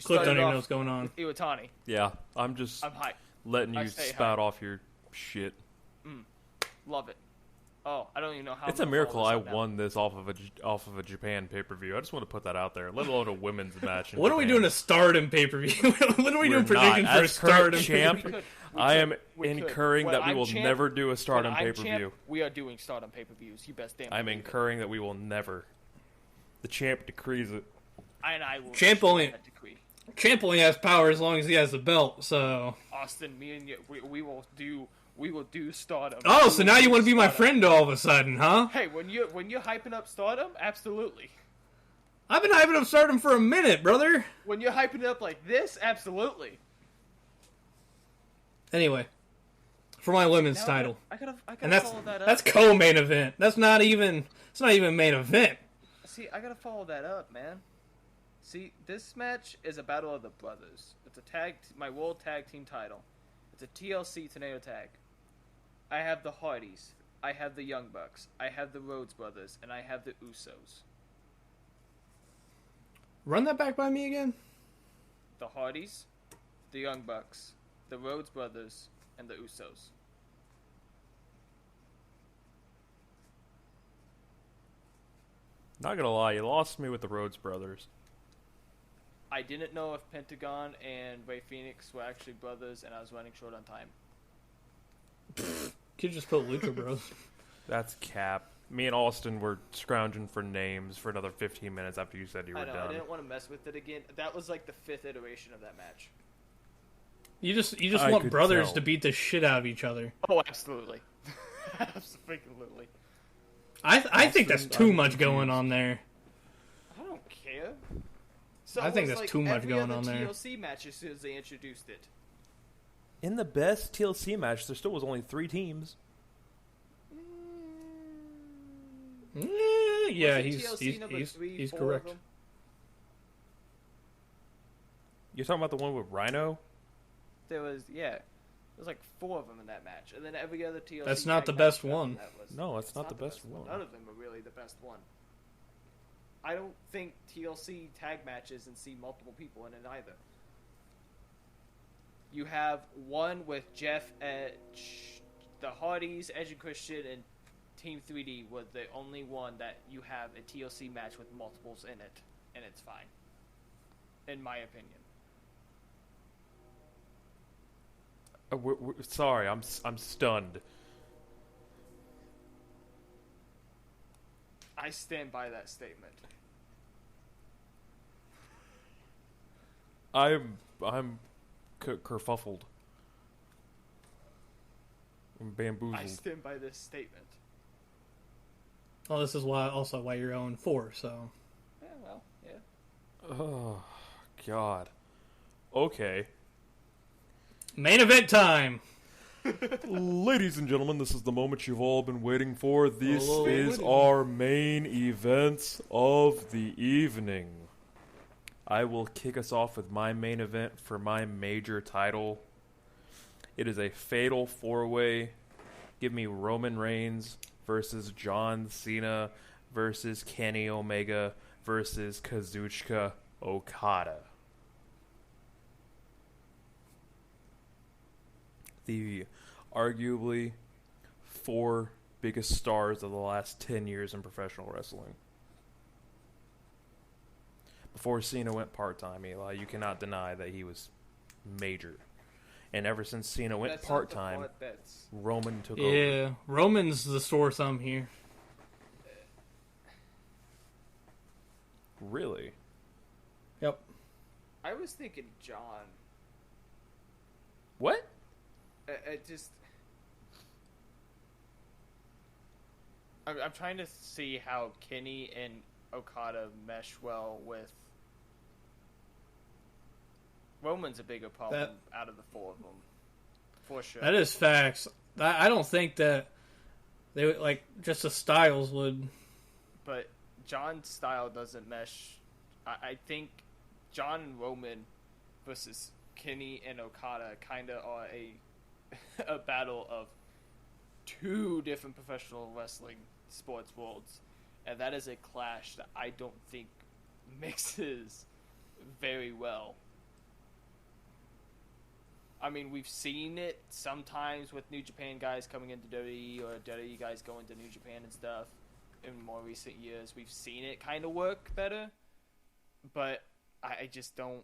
Cliff don't even know what's going on. Iwatani. Yeah, I'm hyped. letting you spout off your shit. Love it. Oh, I don't even know how. It's a miracle I won this off of a Japan pay-per-view. I just want to put that out there. Let alone a women's match. When are we doing a Stardom pay-per-view? When are we doing predictions for a Stardom champ? I am incurring that we will never do a Stardom pay-per-view. We are doing Stardom pay-per-views. You best damn. I'm incurring that we will never. The champ decrees it. And I will. Champ only has power as long as he has the belt. So Austen, me and you, we will do Stardom. Oh, so now you want to be my friend all of a sudden, huh? Hey, when you're hyping up Stardom, absolutely. I've been hyping up Stardom for a minute, brother. When you're hyping it up like this, absolutely. Anyway, for my women's title, I gotta and follow that up. That's co-main event. It's not even main event. See, I gotta follow that up, man. See, this match is a battle of the brothers. It's my world tag team title. It's a TLC tornado tag. I have the Hardys. I have the Young Bucks. I have the Rhodes Brothers, and I have the Usos. Run that back by me again. The Hardys, the Young Bucks, the Rhodes Brothers, and the Usos. Not gonna lie, you lost me with the Rhodes Brothers. I didn't know if Pentagon and Ray Phoenix were actually brothers, and I was running short on time. Could just put Lucha Bros. That's cap. Me and Austen were scrounging for names for another 15 minutes after you said you were done. I didn't want to mess with it again. That was like the 5th iteration of that match. You just want brothers to beat the shit out of each other. Oh, absolutely. Absolutely. I think that's too much going on there. I don't care. So I think that's too much going on there. TLC match as soon as they introduced it. In the best TLC match, there still was only 3 teams. Yeah, he's correct. You're talking about the one with Rhino? There was like 4 of them in that match, and then every other TLC. That's not the best one. No, it's not the best one. None of them are really the best one. I don't think TLC tag matches and see multiple people in it either. You have one with Jeff, Edge, the Hardys, Edge and Christian, and Team 3D was the only one that you have a TLC match with multiples in it, and it's fine, in my opinion. Sorry, I'm stunned. I stand by that statement. I'm kerfuffled. I'm bamboozled. I stand by this statement. Well, this is why you're 0-4, so. Yeah, well, yeah. Oh, God. Okay. Main event time! Ladies and gentlemen, this is the moment you've all been waiting for. This Oh, is our main event of the evening. I will kick us off with my main event for my major title. It is a fatal 4-way. Give me Roman Reigns versus John Cena versus Kenny Omega versus Kazuchika Okada. The arguably 4 biggest stars of the last 10 years in professional wrestling. Before Cena went part-time, Eli, you cannot deny that he was major. And ever since Cena went That's part-time, not the part that's... Roman took over. Yeah, Roman's the sore thumb here. Really? Yep. I was thinking John. What? I just... I'm trying to see how Kenny and Okada mesh well with... Roman's a bigger problem out of the 4 of them. For sure. That is facts. I don't think that they would, like, just the styles would... But John's style doesn't mesh. I think John and Roman versus Kenny and Okada kind of are a battle of 2 different professional wrestling sports worlds. And that is a clash that I don't think mixes very well. I mean, we've seen it sometimes with New Japan guys coming into WWE or WWE guys going to New Japan and stuff in more recent years. We've seen it kind of work better, but I just don't...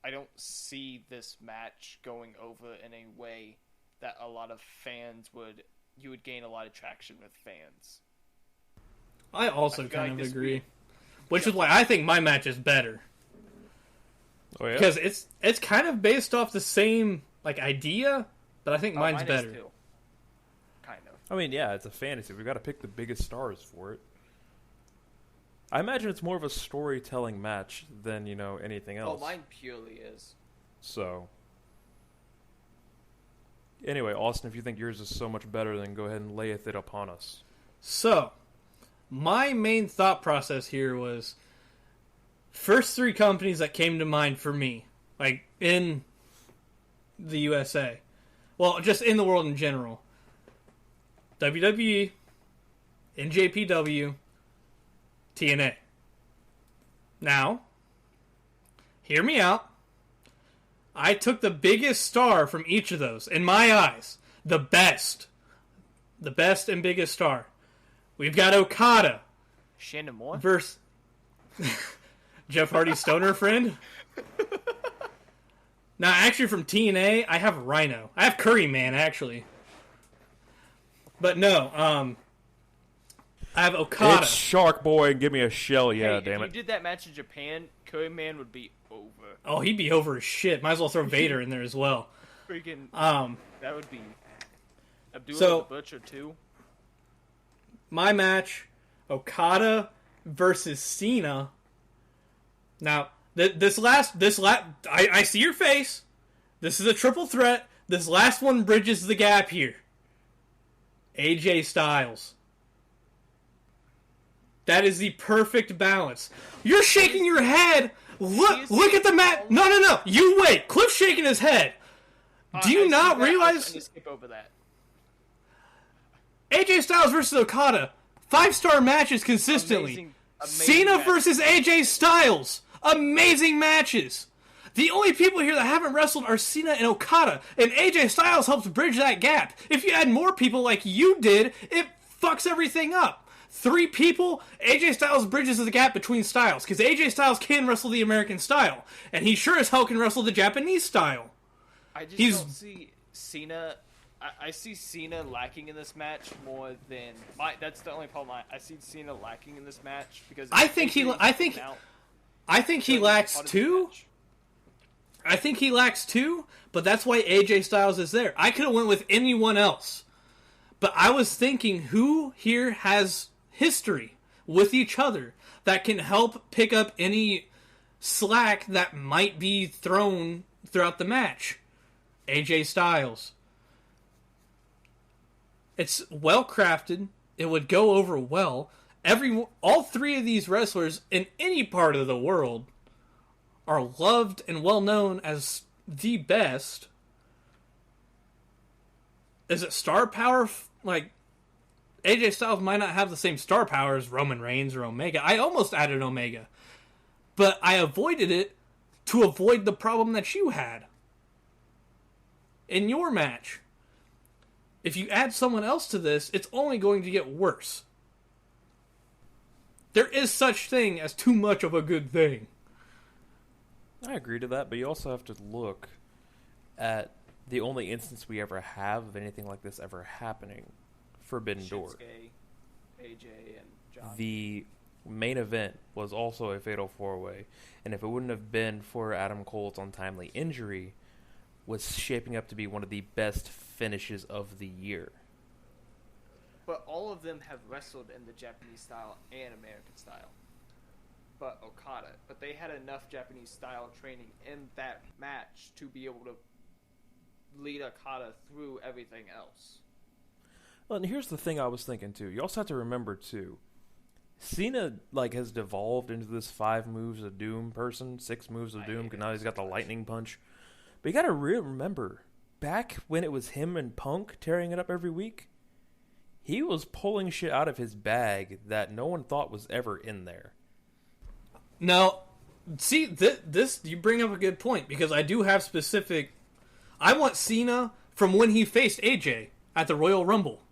I don't see this match going over in a way that a lot of fans would... You would gain a lot of traction with fans. I also feel kind like of this agree. week- Which is why I think my match is better. Oh, yeah? Because it's kind of based off the same, like, idea, but I think mine's mine is better. too. Kind of. I mean, yeah, it's a fantasy. We've got to pick the biggest stars for it. I imagine it's more of a storytelling match than, anything else. Oh, mine purely is. So, anyway, Austin, if you think yours is so much better, then go ahead and layeth it upon us. So, my main thought process here was first 3 companies that came to mind for me, like in the USA. Well, just in the world in general. WWE, NJPW, TNA. Now, hear me out. I took the biggest star from each of those, in my eyes. The best and biggest star. We've got Okada Shannon Moore? versus Jeff Hardy's stoner friend. Now, actually, from TNA, I have Rhino. I have Curry Man, actually. But no, I have Okada. It's Shark Boy and give me a shell, yeah, Hey, damn if it. you did that match in Japan, Curry Man would be over. Oh, he'd be over as shit. Might as well throw Vader in there as well. Freaking, that would be Abdullah So- the Butcher too. My match, Okada versus Cena. Now, I see your face. This is a triple threat. This last one bridges the gap here. AJ Styles. That is the perfect balance. You're shaking your head. Look at the match. No. You wait. Cliff's shaking his head. Do you not realize... I skip over that. AJ Styles versus Okada. 5-star matches consistently. Cena versus AJ Styles. Amazing matches. The only people here that haven't wrestled are Cena and Okada, and AJ Styles helps bridge that gap. If you add more people like you did, it fucks everything up. 3 people, AJ Styles bridges the gap between styles, because AJ Styles can wrestle the American style, and he sure as hell can wrestle the Japanese style. I just don't see Cena. I see Cena lacking in this match more than that's the only problem. I see Cena lacking in this match because I think he lacks too. I think he lacks too, but that's why AJ Styles is there. I could have went with anyone else, but I was thinking who here has history with each other that can help pick up any slack that might be thrown throughout the match. AJ Styles. It's well crafted. It would go over well. All 3 of these wrestlers in any part of the world are loved and well known as the best. Is it star power? Like, AJ Styles might not have the same star power as Roman Reigns or Omega. I almost added Omega, but I avoided it to avoid the problem that you had in your match. If you add someone else to this, it's only going to get worse. There is such thing as too much of a good thing. I agree to that, but you also have to look at the only instance we ever have of anything like this ever happening. Forbidden Door. AJ and John. The main event was also a fatal 4-way, and if it wouldn't have been for Adam Cole's untimely injury, was shaping up to be one of the best finishes of the year. But all of them have wrestled in the Japanese style and American style. But they had enough Japanese style training in that match to be able to lead Okada through everything else. Well, and here's the thing I was thinking too. You also have to remember too, Cena has devolved into this 5 moves of doom person, 6 moves of doom, because now he's got the lightning punch. But you got to remember, back when it was him and Punk tearing it up every week, he was pulling shit out of his bag that no one thought was ever in there. Now, see, this you bring up a good point, because I do have specific... I want Cena from when he faced AJ at the Royal Rumble.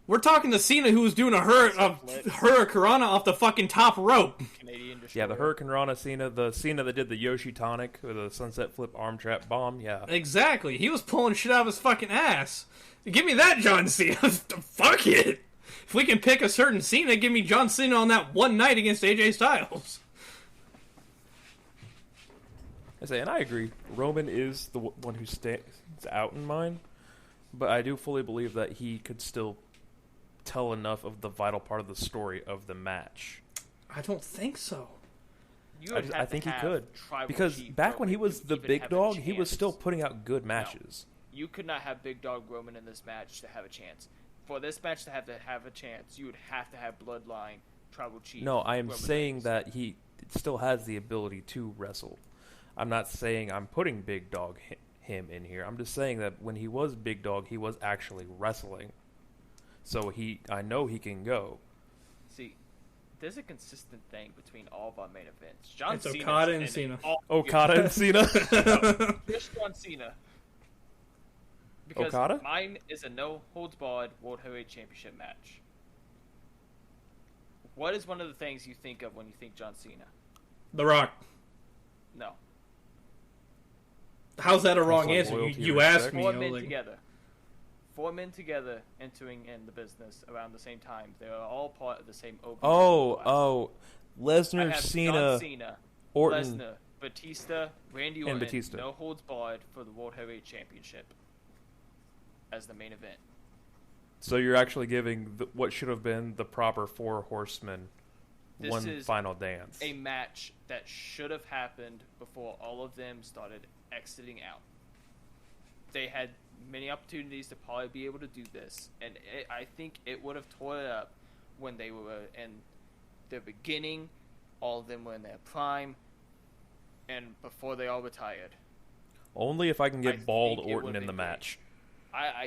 We're talking to Cena who was doing a Hurricanrana off the fucking top rope. Yeah, the Hurricanrana Cena, the Cena that did the Yoshi Tonic with the Sunset Flip Arm Trap Bomb, yeah. Exactly. He was pulling shit out of his fucking ass. Give me that John Cena. Fuck it. If we can pick a certain Cena, give me John Cena on that one night against AJ Styles. And I agree. Roman is the one who stands out in mine, but I do fully believe that he could still tell enough of the vital part of the story of the match. I don't think so. I think he could. Because back when he was the big dog, he was still putting out good matches. No, you could not have Big Dog Roman in this match to have a chance. For this match to have a chance, you would have to have Bloodline, Tribal Chief. No, I am Roman saying Reigns. that he still has the ability to wrestle. I'm not saying I'm putting Big Dog him in here. I'm just saying that when he was Big Dog, he was actually wrestling. So I know he can go. See, there's a consistent thing between all of our main events. John It's Cena Okada and Cena. Okada and Cena? Just John Cena. Because Okada? mine is a no-holds-barred World Heavyweight Championship match. What is one of the things you think of when you think John Cena? The Rock. No. How's that a wrong Also answer? loyalty You and asked respect. me. Four you know, men like- together. 4 men together entering in the business around the same time. They are all part of the same open. class. I Lesnar, have Cena, John Cena, Orton. Lesnar, Batista, Randy Orton, Batista. no holds barred for the World Heavyweight Championship as the main event. So you're actually giving what should have been the proper 4 horsemen This one is final dance. A match that should have happened before all of them started exiting out. They had many opportunities to probably be able to do this, and I think it would have tore it up when they were in their beginning, all of them were in their prime, and before they all retired. Only if I can I get bald think it Orton would've in the been great. match.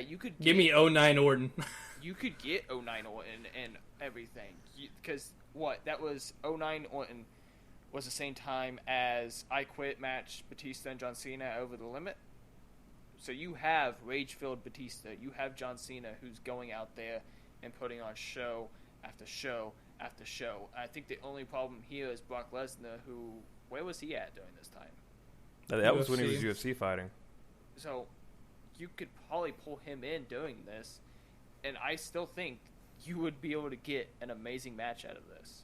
You could Give me 09 Orton. You could get 09 Orton and everything, because that was 09 Orton was the same time as I Quit match Batista and John Cena over the limit. So you have rage-filled Batista. You have John Cena who's going out there and putting on show after show after show. I think the only problem here is Brock Lesnar, who, where was he at during this time? That was when he was UFC fighting. So you could probably pull him in doing this, and I still think you would be able to get an amazing match out of this.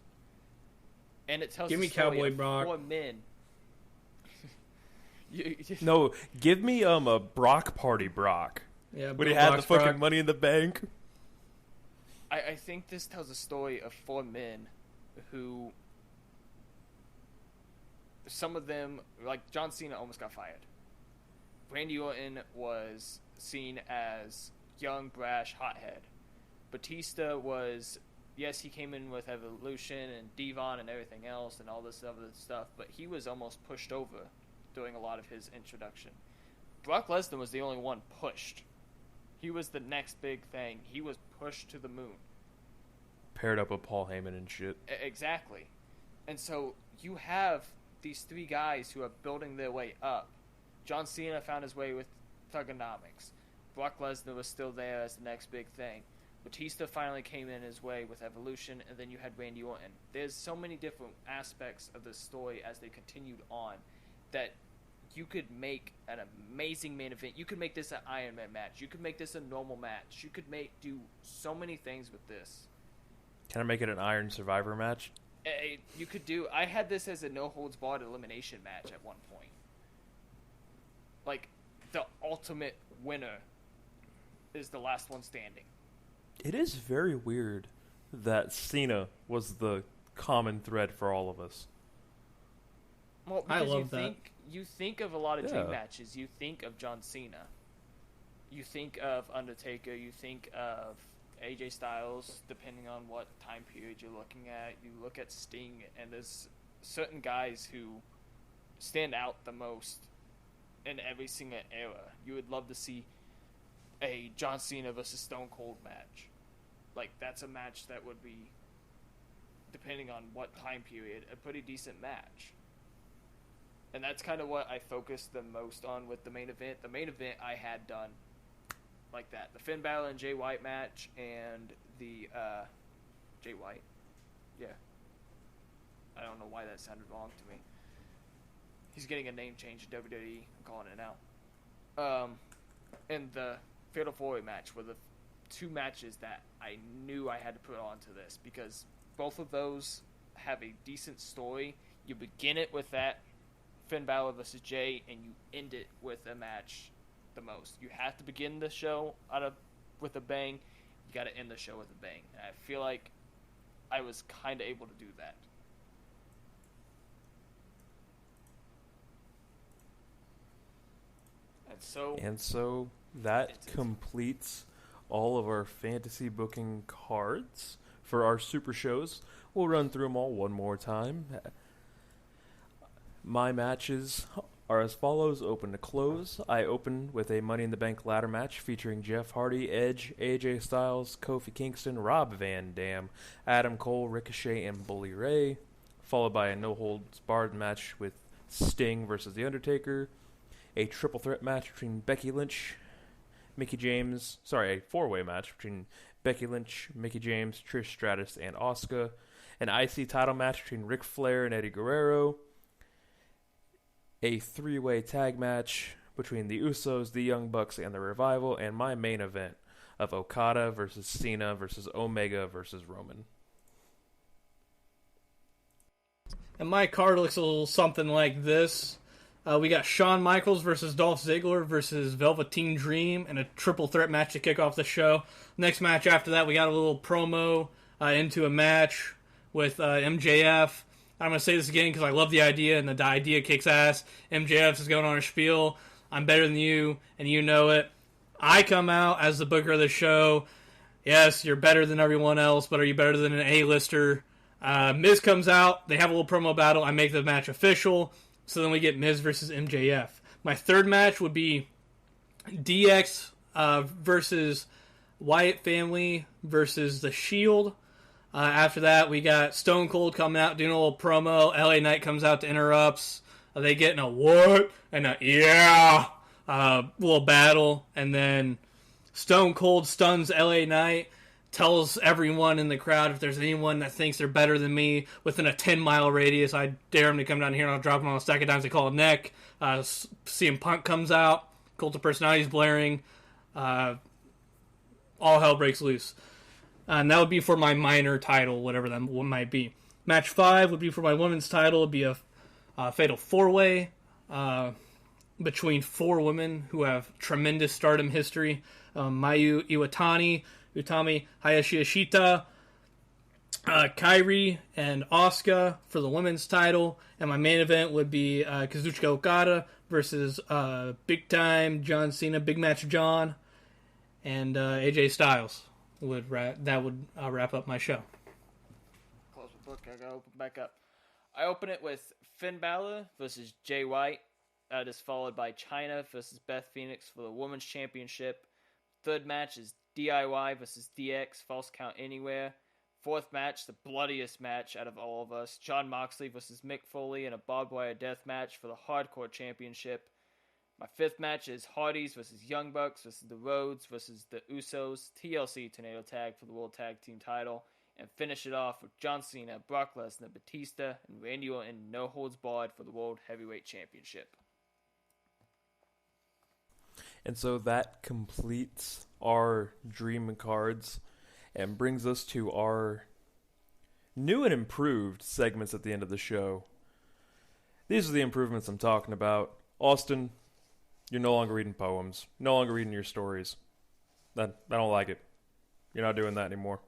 And it tells Give me the story Cowboy of Brock. 4 men. No, give me a Brock Party Brock. Yeah, when he had the fucking Money in the Bank. I think this tells a story of 4 men who, some of them, like John Cena almost got fired. Randy Orton was seen as young, brash, hothead. Batista was, yes, he came in with Evolution and Devon and everything else and all this other stuff, but he was almost pushed over doing a lot of his introduction. Brock Lesnar was the only one pushed. He was the next big thing. He was pushed to the moon. Paired up with Paul Heyman and shit. Exactly. And so you have these 3 guys who are building their way up. John Cena found his way with Thugonomics. Brock Lesnar was still there as the next big thing. Batista finally came in his way with Evolution, and then you had Randy Orton. There's so many different aspects of the story as they continued on that you could make an amazing main event. You could make this an Iron Man match. You could make this a normal match. You could do so many things with this. Can I make it an Iron Survivor match? You could do... I had this as a no-holds-barred elimination match at one point. Like, the ultimate winner is the last one standing. It is very weird that Cena was the common thread for all of us. Well, I love that. You think of a lot of dream Yeah. matches. You think of John Cena. You think of Undertaker. You think of AJ Styles, depending on what time period you're looking at. You look at Sting, and there's certain guys who stand out the most in every single era. You would love to see a John Cena versus Stone Cold match. Like, that's a match that would be, depending on what time period, a pretty decent match. And that's kind of what I focused the most on with the main event. The main event I had done like that. The Finn Balor and Jay White match and the, Jay White? Yeah. I don't know why that sounded wrong to me. He's getting a name change in WWE. I'm calling it now. And the Fatal 4-Way match were the 2 matches that I knew I had to put onto this because both of those have a decent story. You begin it with that Finn Balor versus Jay, and you end it with a match the most. You have to begin the show with a bang. You got to end the show with a bang. And I feel like I was kind of able to do that. And so that completes all of our fantasy booking cards for our super shows. We'll run through them all one more time. My matches are as follows, open to close. I open with a Money in the Bank ladder match featuring Jeff Hardy, Edge, AJ Styles, Kofi Kingston, Rob Van Dam, Adam Cole, Ricochet, and Bully Ray, followed by a no-holds-barred match with Sting versus The Undertaker, a triple threat match between Becky Lynch, a 4-way match between Becky Lynch, Mickie James, Trish Stratus, and Asuka, an IC title match between Ric Flair and Eddie Guerrero, a 3-way tag match between the Usos, the Young Bucks, and the Revival, and my main event of Okada versus Cena versus Omega versus Roman. And my card looks a little something like this. We got Shawn Michaels versus Dolph Ziggler versus Velveteen Dream in a triple threat match to kick off the show. Next match after that, we got a little promo into a match with MJF. I'm going to say this again because I love the idea, and the idea kicks ass. MJF is going on a spiel. I'm better than you, and you know it. I come out as the booker of the show. Yes, you're better than everyone else, but are you better than an A-lister? Miz comes out. They have a little promo battle. I make the match official. So then we get Miz versus MJF. My third match would be DX versus Wyatt Family versus The Shield. After that, we got Stone Cold coming out doing a little promo. LA Knight comes out to interrupts. They get in a what and a yeah little battle, and then Stone Cold stuns LA Knight, tells everyone in the crowd if there's anyone that thinks they're better than me within a 10-mile radius, I dare him to come down here and I'll drop him on a stack of dimes. They call it neck. CM Punk comes out. Cult of Personality's blaring. All hell breaks loose. And that would be for my minor title, whatever that might be. Match 5 would be for my women's title. It would be a fatal 4-way between 4 women who have tremendous stardom history. Mayu Iwatani, Utami Hayashishita, Kairi, and Asuka for the women's title. And my main event would be Kazuchika Okada versus Big Time John Cena, Big Match John, and AJ Styles. That would wrap up my show. Close the book. I gotta open back up. I open it with Finn Balor versus Jay White. That is followed by Chyna versus Beth Phoenix for the Women's Championship. Third match is DIY versus DX, False Count Anywhere. Fourth match, the bloodiest match out of all of us, Jon Moxley versus Mick Foley in a barbed wire death match for the Hardcore Championship. My fifth match is Hardys versus Young Bucks versus the Rhodes versus the Usos, TLC Tornado Tag for the World Tag Team title. And finish it off with John Cena, Brock Lesnar, Batista, and Randy Orton No Holds Barred for the World Heavyweight Championship. And so that completes our dream cards and brings us to our new and improved segments at the end of the show. These are the improvements I'm talking about. Austen, you're no longer reading poems, no longer reading your stories. I don't like it. You're not doing that anymore.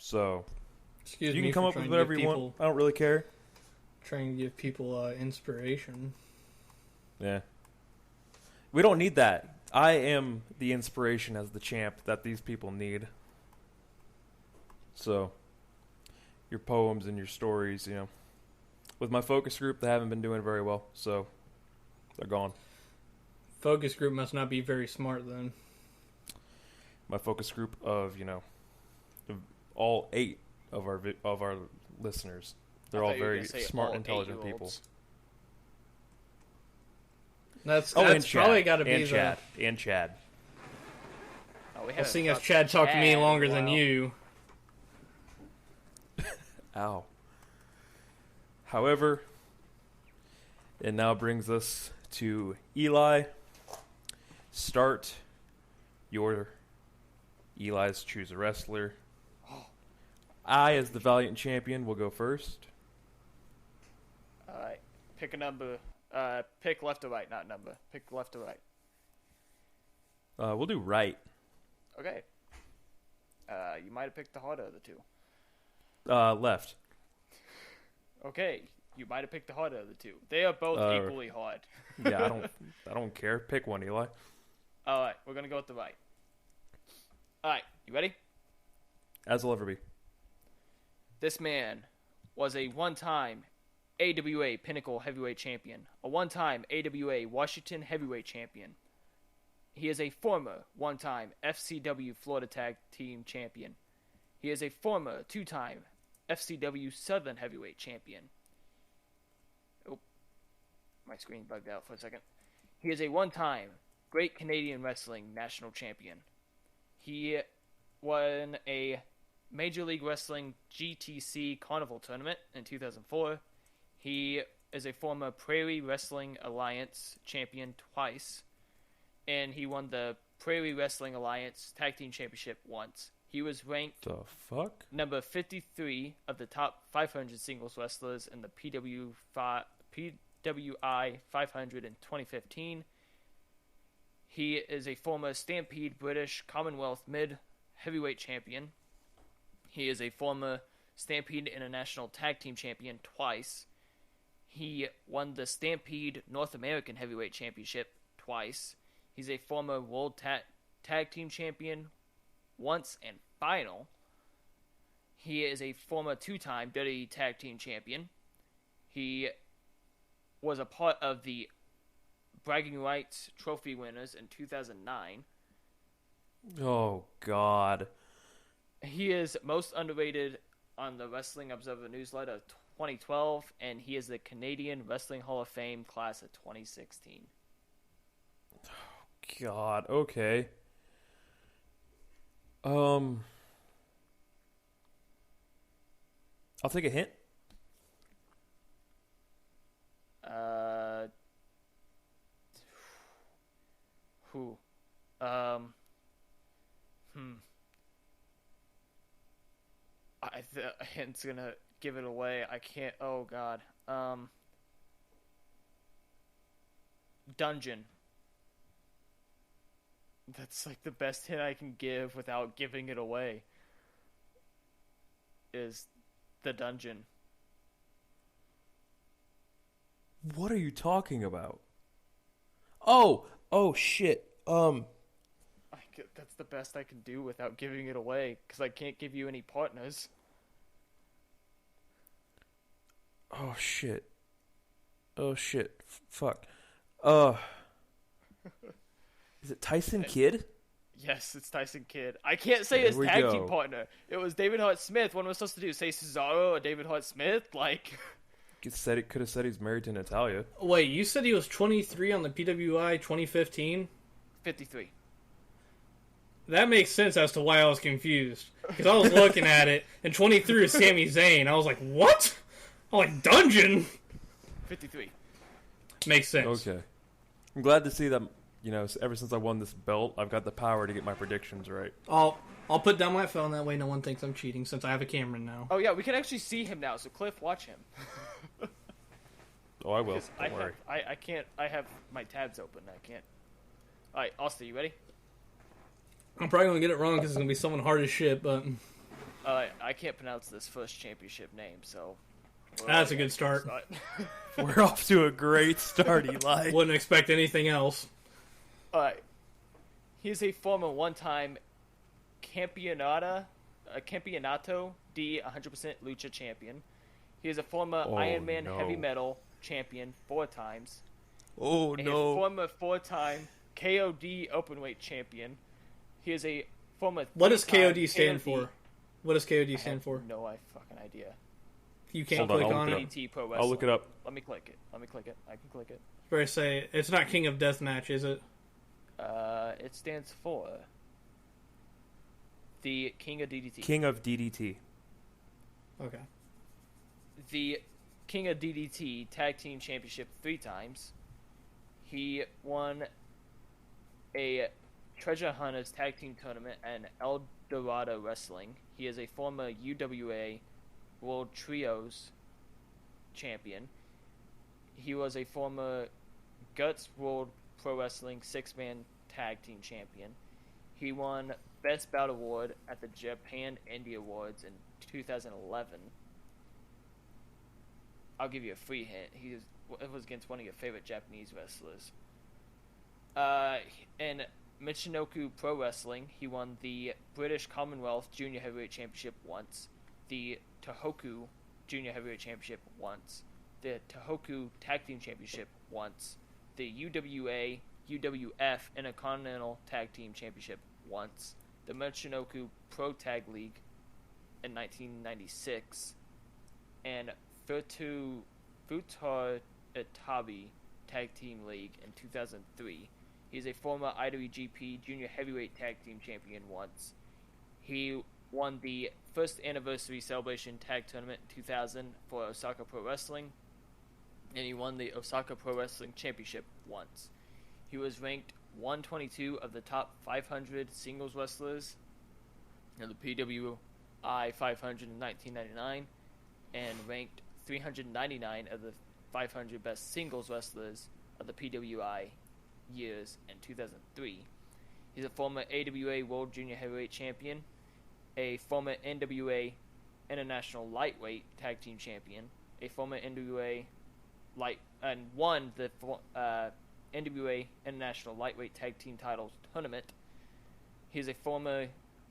So, Excuse you me can come for up with trying to whatever give you want. I don't really care. Trying to give people inspiration. Yeah. We don't need that. I am the inspiration as the champ that these people need. So, your poems and your stories, with my focus group, they haven't been doing very well, so they're gone. Focus group must not be very smart then. My focus group of, all 8 of our listeners, they're all very smart, intelligent people. That's and probably Chad, got to be and Chad. Oh, seeing as Chad talked to me longer than you. Ow. However, it now brings us to Eli. Start your Eli's Choose a Wrestler. I, as the Valiant Champion, will go first. Alright. Pick a number. Pick left or right, not number. Pick left or right. We'll do right. Okay. You might have picked the harder of the two. Left. Okay. You might have picked the harder of the two. They are both equally hard. Yeah, I don't care. Pick one, Eli. Alright, we're gonna go with the right. Alright, you ready? As will ever be. This man was a one-time AWA Pinnacle Heavyweight Champion, a one-time AWA Washington Heavyweight Champion. He is a former one-time FCW Florida Tag Team Champion. He is a former two-time FCW Southern Heavyweight Champion. Oh, my screen bugged out for a second. He is a one-time Great Canadian Wrestling National Champion. He won a Major League Wrestling GTC Carnival Tournament in 2004. He is a former Prairie Wrestling Alliance champion twice. And he won the Prairie Wrestling Alliance Tag Team Championship once. He was ranked The fuck? number 53 of the top 500 singles wrestlers in the PWI 500 in 2015. He is a former Stampede British Commonwealth Mid Heavyweight Champion. He is a former Stampede International Tag Team Champion twice. He won the Stampede North American Heavyweight Championship twice. He's a former World Tag Team Champion once and final. He is a former two-time WWE Tag Team Champion. He was a part of the Bragging Rights Trophy winners in 2009. Oh, God. He is most underrated on the Wrestling Observer Newsletter of 2012, and he is the Canadian Wrestling Hall of Fame class of 2016. God, okay. I'll take a hint. Who? A hint's gonna give it away. I can't. Oh God. Dungeon. That's like the best hint I can give without giving it away. Is the dungeon. What are you talking about? Oh shit. That's the best I can do without giving it away, because I can't give you any partners. Oh shit. Fuck. Is it Tyson Kidd? Yes, it's Tyson Kidd. I can't say There his we tag go. team partner. It was David Hart Smith. What am I supposed to do? Say Cesaro or David Hart Smith? Like, Could have said he's married to Natalia. Wait, you said he was 23 on the PWI 2015? 53. That makes sense as to why I was confused. Because I was looking at it, and 23 is Sami Zayn. I was like, what? I'm like, Dungeon? 53. Makes sense. Okay. I'm glad to see that, ever since I won this belt, I've got the power to get my predictions right. I'll put down my phone, that way no one thinks I'm cheating, since I have a camera now. Oh yeah, we can actually see him now. So Cliff, watch him. Oh, I will. 'Cause Don't worry. I can't. I have my tabs open. I can't. All right, Austin, you ready? I'm probably going to get it wrong because it's going to be someone hard as shit, but I can't pronounce this first championship name, so. that's a good start. We're off to a great start, Eli. Wouldn't expect anything else. All right. He's a former one-time Campeonato D 100% Lucha champion. He is a former Iron Man no. Heavy Metal champion 4 times. Oh, A no. former 4-time KOD Openweight champion. He is a former. What does 3-time KOD stand for? What does KOD stand for? No, fucking idea. You can't Hold on, click I'll on look it. it up. DDT Pro I'll look it Wrestling. up. Let me click it. I can click it. Where I say, it's not King of Deathmatch, is it? It stands for the King of DDT. King of DDT. Okay. The King of DDT Tag Team Championship 3 times. He won a Treasure Hunters Tag Team Tournament and El Dorado Wrestling. He is a former UWA World Trios champion. He was a former Guts World Pro Wrestling 6-man Tag Team champion. He won Best Bout Award at the Japan Indie Awards in 2011. I'll give you a free hint. It was against one of your favorite Japanese wrestlers. In Michinoku Pro Wrestling, he won the British Commonwealth Junior Heavyweight Championship once, the Tohoku Junior Heavyweight Championship once, the Tohoku Tag Team Championship once, the UWA UWF Intercontinental Tag Team Championship once, the Michinoku Pro Tag League in 1996, and Futar Itabi Tag Team League in 2003. He's a former IWGP Junior Heavyweight Tag Team Champion once. He won the first anniversary celebration tag tournament in 2000 for Osaka Pro Wrestling, and he won the Osaka Pro Wrestling Championship once. He was ranked 122 of the top 500 singles wrestlers in the PWI 500 in 1999, and ranked 399 of the 500 best singles wrestlers of the PWI years in 2003. He's a former AWA World Junior Heavyweight Champion, a former NWA International Lightweight Tag Team Champion, a former NWA and won the NWA International Lightweight Tag Team Titles Tournament. He's a former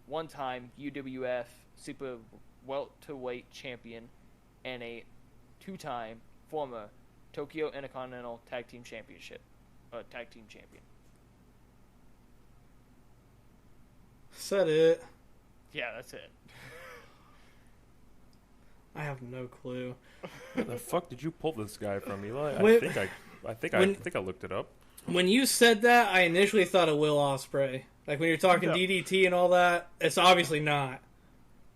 one-time UWF Super Welterweight Champion and a 2-time former Tokyo Intercontinental Tag Team Championship. Tag Team Champion. Is that it? Yeah, that's it. I have no clue. Where the fuck did you pull this guy from, Eli? When- I think I looked it up. When you said that, I initially thought of Will Ospreay. Like when you're talking No. DDT and all that, it's obviously not.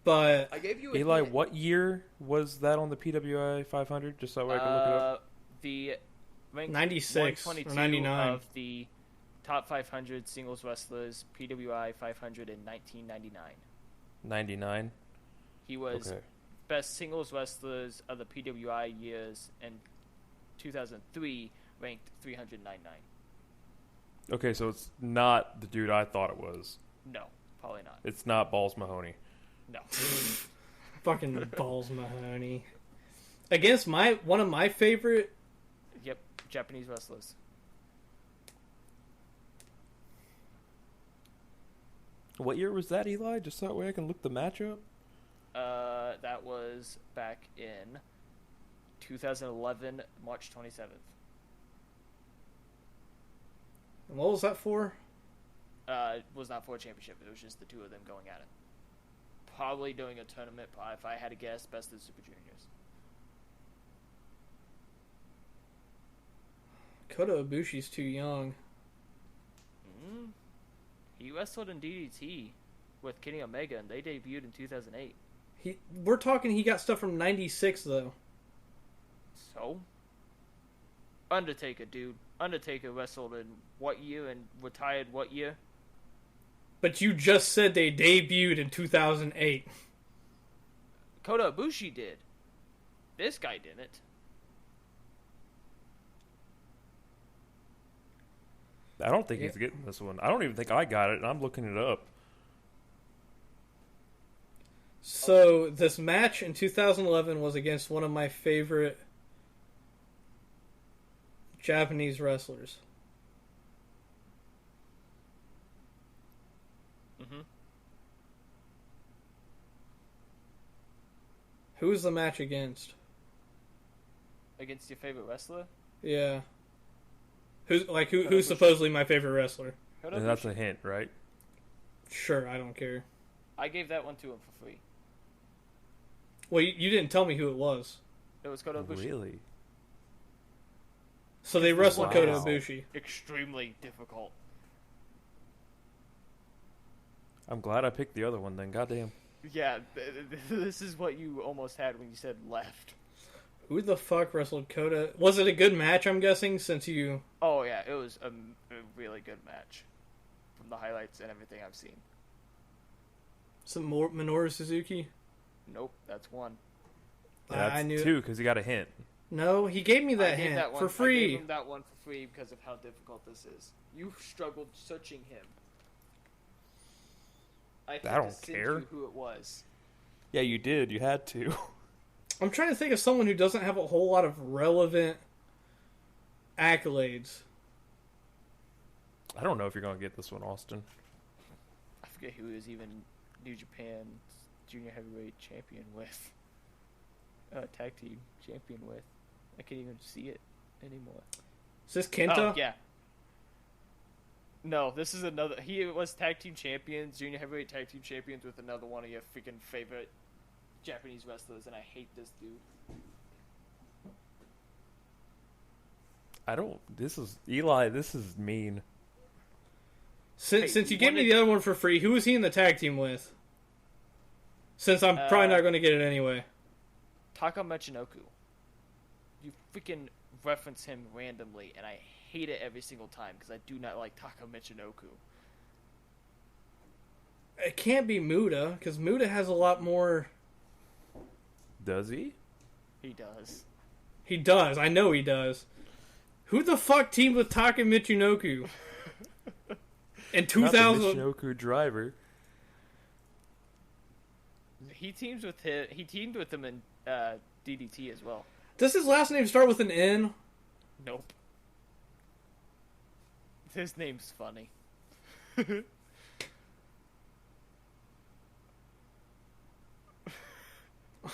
But I gave you a Eli, hint. what year was that on the PWI 500? Just so I can look it up. The ranked 96 or 122 99. of the top 500 singles wrestlers, PWI 500 in 1999. 99. He was Okay. best singles wrestlers of the PWI years, and 2003 ranked 399. Okay, so it's not the dude I thought it was. No, probably not. It's not Balls Mahoney. No. fucking Balls Mahoney. Against one of my favorite. Yep, Japanese wrestlers. What year was that, Eli? Just so that way I can look the match up. That was back in 2011, March 27th. And what was that for? It was not for a championship. It was just the two of them going at it. Probably doing a tournament. If I had to guess, best of Super Juniors. Kota Ibushi's too young. He wrestled in DDT with Kenny Omega, and they debuted in 2008. We're talking he got stuff from 96, though. So? Undertaker, dude. Undertaker wrestled in what year and retired what year? But you just said they debuted in 2008. Kota Ibushi did. This guy didn't. I don't think he's getting this one. I don't even think I got it, and I'm looking it up. So, this match in 2011 was against one of my favorite Japanese wrestlers. Mm-hmm. Who was the match against? Against your favorite wrestler? Yeah. Who's supposedly my favorite wrestler? Kota And that's Ibushi. a hint, right? Sure, I don't care. I gave that one to him for free. Well, you didn't tell me who it was. It was Kota Ibushi. Really? So they wrestled Wow. Kota Ibushi. Extremely difficult. I'm glad I picked the other one then. Goddamn. Yeah, this is what you almost had when you said left. Who the fuck wrestled Kota? Was it a good match, I'm guessing, since you... Oh yeah, it was a really good match. From the highlights and everything I've seen. Some more Minoru Suzuki? Nope, that's one. That's I knew... two, because he got a hint. No, he gave me that I gave hint that one, for I free. gave him that one for free because of how difficult this is. You struggled searching him. I had don't to send care. you who it was. Yeah, you did. You had to. I'm trying to think of someone who doesn't have a whole lot of relevant accolades. I don't know if you're going to get this one, Austen. I forget who he was even New Japan Junior Heavyweight Champion with. Tag Team Champion with. I can't even see it anymore. Is this Kenta? Oh, yeah. No, this is another. He was Tag Team Champions, Junior Heavyweight Tag Team Champions with another one of your freaking favorite Japanese wrestlers, and I hate this dude. I don't. This is. Eli, this is mean. Since Hey, you you gave me wanted- the other one for free, who was he in the tag team with? Since I'm probably not going to get it anyway. Taka Michinoku. You freaking reference him randomly, and I hate it every single time because I do not like Taka Michinoku. It can't be Muda, because Muda has a lot more... Does he? He does. He does. I know he does. Who the fuck teamed with Taka Michinoku? In Not the 2000... Michinoku driver. He teamed with him in DDT as well. Does his last name start with an N? Nope. His name's funny.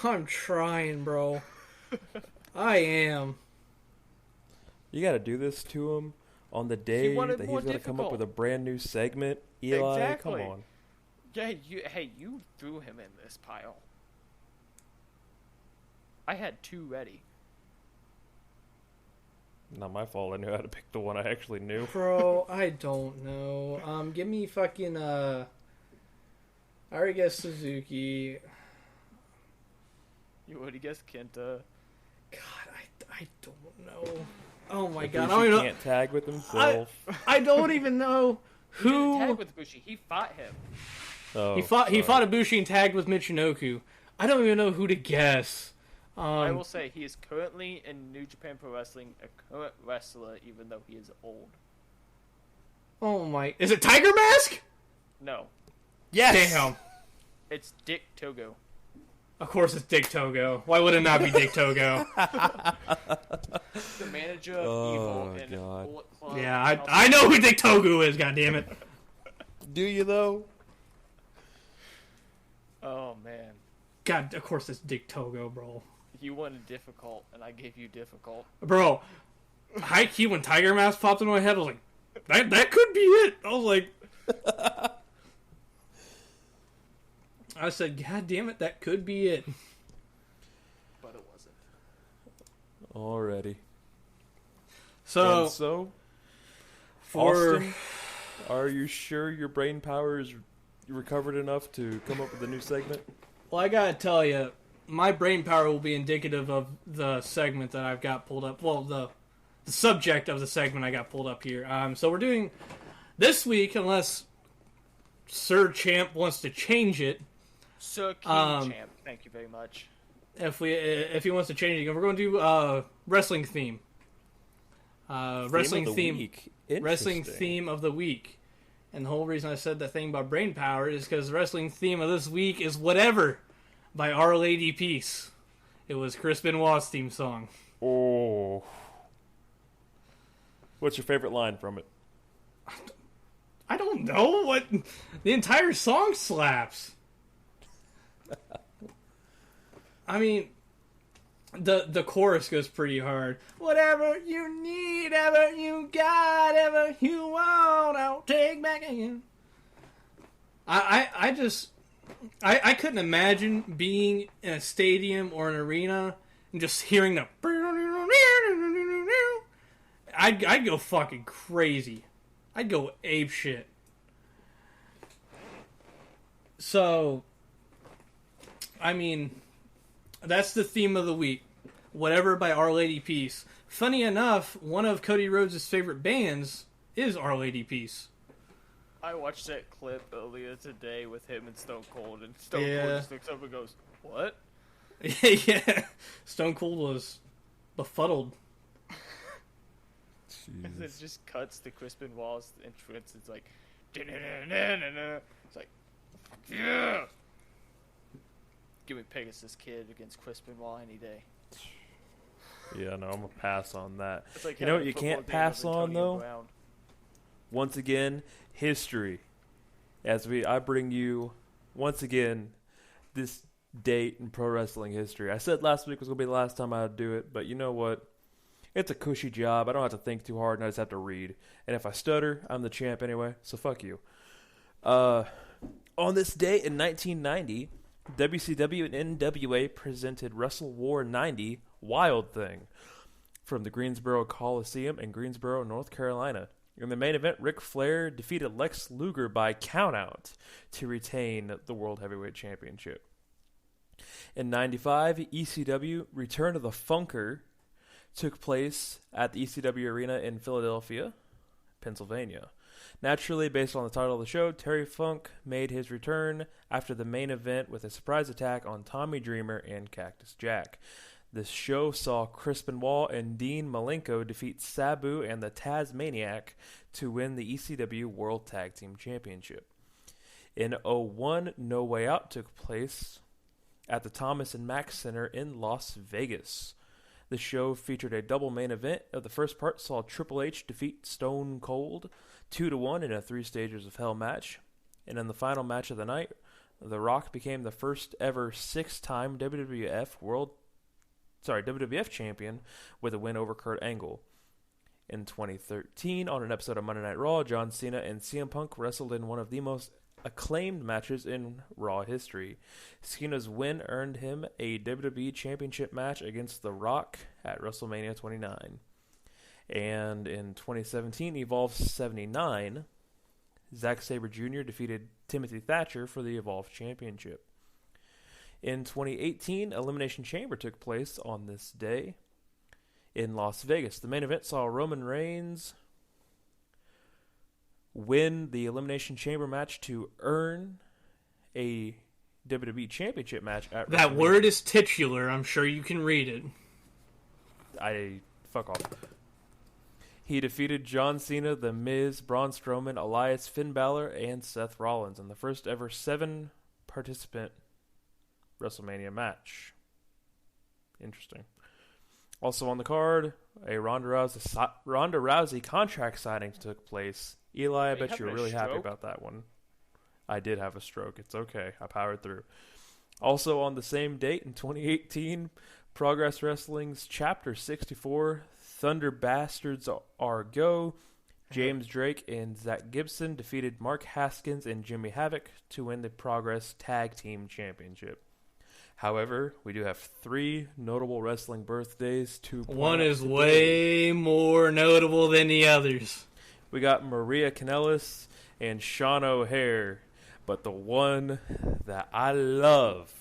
I'm trying, bro. I am. You got to do this to him on the day wanted that more he's going to come up difficult. with a brand new segment. Eli, Exactly. come on. Yeah, you threw him in this pile. I had 2 ready. Not my fault. I knew how to pick the one I actually knew. Bro, I don't know. Give me fucking, I already guessed Suzuki. You already guessed Kenta. God, I don't know. Oh my Ibushi god, I don't even know. can't tag with himself. I don't even know He didn't who. tag with Bushi. He fought him. Oh, He fought sorry. Ibushi and tagged with Michinoku. I don't even know who to guess. I will say he is currently in New Japan Pro Wrestling a current wrestler, even though he is old. Oh my, is it Tiger Mask? No, Yes! Damn. it's Dick Togo. Of course it's Dick Togo. Why would it not be Dick Togo? The manager of Oh, Evil in God. Bullet Club. Yeah, I know who Dick Togo is, goddammit. Do you, though? Oh, man. God, of course it's Dick Togo, bro. You wanted difficult, and I gave you difficult. Bro, high key when Tiger Mask popped into my head, I was like, that could be it. I was like, I said, God damn it, that could be it. But it wasn't. Already. So, And so, for Austen, are you sure your brain power is recovered enough to come up with a new segment? well, I gotta tell you, my brain power will be indicative of the segment that I've got pulled up. Well, the subject of the segment I got pulled up here. So we're doing this week, unless Sir Champ wants to change it. Sir King Champ, thank you very much. If he wants to change it, we're going to do wrestling theme. Wrestling of the theme. week. Wrestling Interesting. theme of the week. And the whole reason I said that thing about brain power is because the wrestling theme of this week is Whatever by Our Lady Peace. It was Chris Benoit's theme song. Oh. What's your favorite line from it? I don't know what the entire song slaps. I mean, the chorus goes pretty hard. Whatever you need, ever you got, ever you want, I'll take back again. I couldn't imagine being in a stadium or an arena and just hearing the. I'd go fucking crazy. I'd go ape shit. So, I mean, that's the theme of the week. Whatever by Our Lady Peace. Funny enough, one of Cody Rhodes' favorite bands is Our Lady Peace. I watched that clip earlier today with him and Stone Cold, and Stone Yeah. Cold just looks up and goes, "What?" Yeah, Stone Cold was befuddled. And it just cuts to Chris Benoit's entrance. It's like, "Da-na-na-na-na-na." It's like, yeah. Give me Pegasus Kid against Chris Benoit any day. Yeah, no, I'm going to pass on that. It's like You know what having a you can't football game pass of on, Antonio though? Brown. Once again, history. I bring you, once again, this date in pro wrestling history. I said last week was going to be the last time I'd do it, but you know what? It's a cushy job. I don't have to think too hard, and I just have to read. And if I stutter, I'm the champ anyway, so fuck you. On this date in 1990, WCW and NWA presented Wrestle War 90 Wild Thing from the Greensboro Coliseum in Greensboro, North Carolina. In the main event, Ric Flair defeated Lex Luger by countout to retain the World Heavyweight Championship. In 95, ECW Return of the Funker took place at the ECW Arena in Philadelphia, Pennsylvania. Naturally, based on the title of the show, Terry Funk made his return after the main event with a surprise attack on Tommy Dreamer and Cactus Jack. This show saw Chris Benoit and Dean Malenko defeat Sabu and the Tasmaniac to win the ECW World Tag Team Championship. In 2001, No Way Out took place at the Thomas and Mack Center in Las Vegas. The show featured a double main event. Of the first part saw Triple H defeat Stone Cold 2-1 in a 3 Stages of Hell match. And in the final match of the night, The Rock became the first ever 6-time WWF champion with a win over Kurt Angle. In 2013, on an episode of Monday Night Raw, John Cena and CM Punk wrestled in one of the most acclaimed matches in Raw history. Cena's win earned him a WWE Championship match against The Rock at WrestleMania 29. And in 2017, Evolve 79, Zack Sabre Jr. defeated Timothy Thatcher for the Evolve Championship. In 2018, Elimination Chamber took place on this day in Las Vegas. The main event saw Roman Reigns win the Elimination Chamber match to earn a WWE Championship match at That WrestleMania. word is titular. I'm sure you can read it. Fuck off. He defeated John Cena, The Miz, Braun Strowman, Elias, Finn Balor, and Seth Rollins in the first ever 7-participant WrestleMania match. Interesting. Also on the card, a Ronda Rousey contract signing took place. Eli, I bet you're really happy about that one. I did have a stroke. It's okay. I powered through. Also on the same date in 2018, Progress Wrestling's Chapter 64, Thunder Bastards Are Go, James Drake and Zach Gibson defeated Mark Haskins and Jimmy Havoc to win the Progress Tag Team Championship. However, we do have 3 notable wrestling birthdays to point One out is today. way more notable than the others. We got Maria Kanellis and Sean O'Hare, but the one that I love,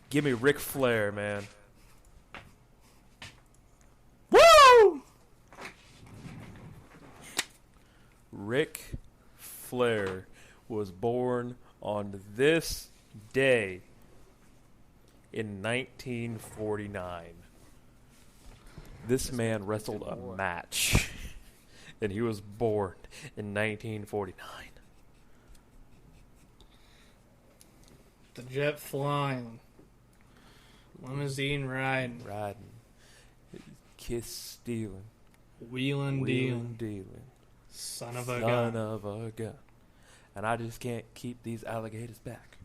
give me Ric Flair, man. Woo! Ric Flair was born on this day in 1949. This man wrestled a match, and he was born in 1949. The jet flying. Limousine riding. Kiss stealing. Wheeling dealing. dealing. Son of a Son gun. of a gun. And I just can't keep these alligators back.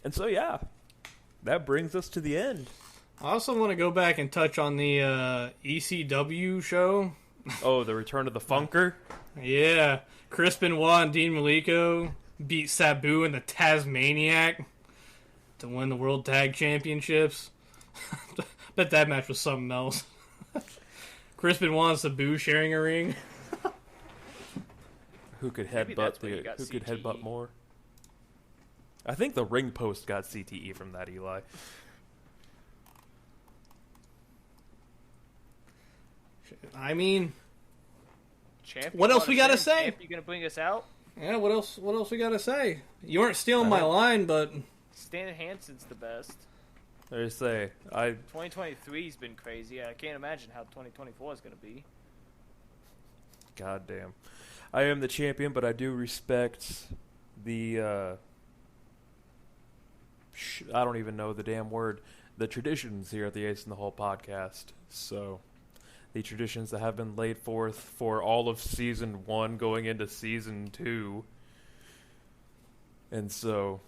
And so, yeah, that brings us to the end. I also want to go back and touch on the ECW show. Oh, the Return of the Funker? Yeah. Chris Benoit and Dean Malenko beat Sabu and the Tasmaniac to win the World Tag Championships. Bet that match was something else. Chris Benoit and Sabu sharing a ring. Who could Maybe that's when you headbutt got who could CTE. headbutt more? I think the ring post got CTE from that, Eli. I mean, Champ, What you else we gotta wanna say? Champ, you gonna bring us out? yeah, what else we gotta say? You weren't stealing my line, but Stan Hansen's the best. They say 2023's been crazy. I can't imagine how 2024 is gonna be. goddamn. I am the champion, but I do respect the I don't even know the damn word. The traditions here at the Ace in the Hole podcast. So, the traditions that have been laid forth for all of season 1 going into season 2. And so,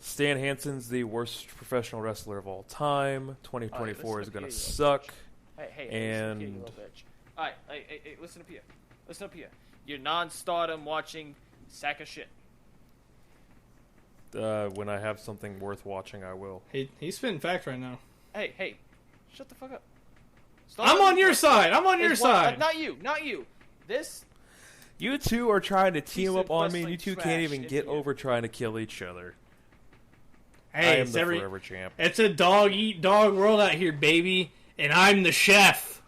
Stan Hansen's the worst professional wrestler of all time. 2024 is listen going up to here, you suck. Hey, And- listen up here, you little bitch. Alright, hey, listen up here. Listen up here. You're non-stardom watching sack of shit. When I have something worth watching, I will. he's spitting facts right now. Hey, shut the fuck up. I'm on your side. I'm on your Is one- side. Not you. This You two are trying to team Piece up of on me, and wrestling you two trash, can't even isn't get it? over trying to kill each other. I Hey, am it's the forever champ. it's a dog eat dog world out here, baby, and I'm the chef.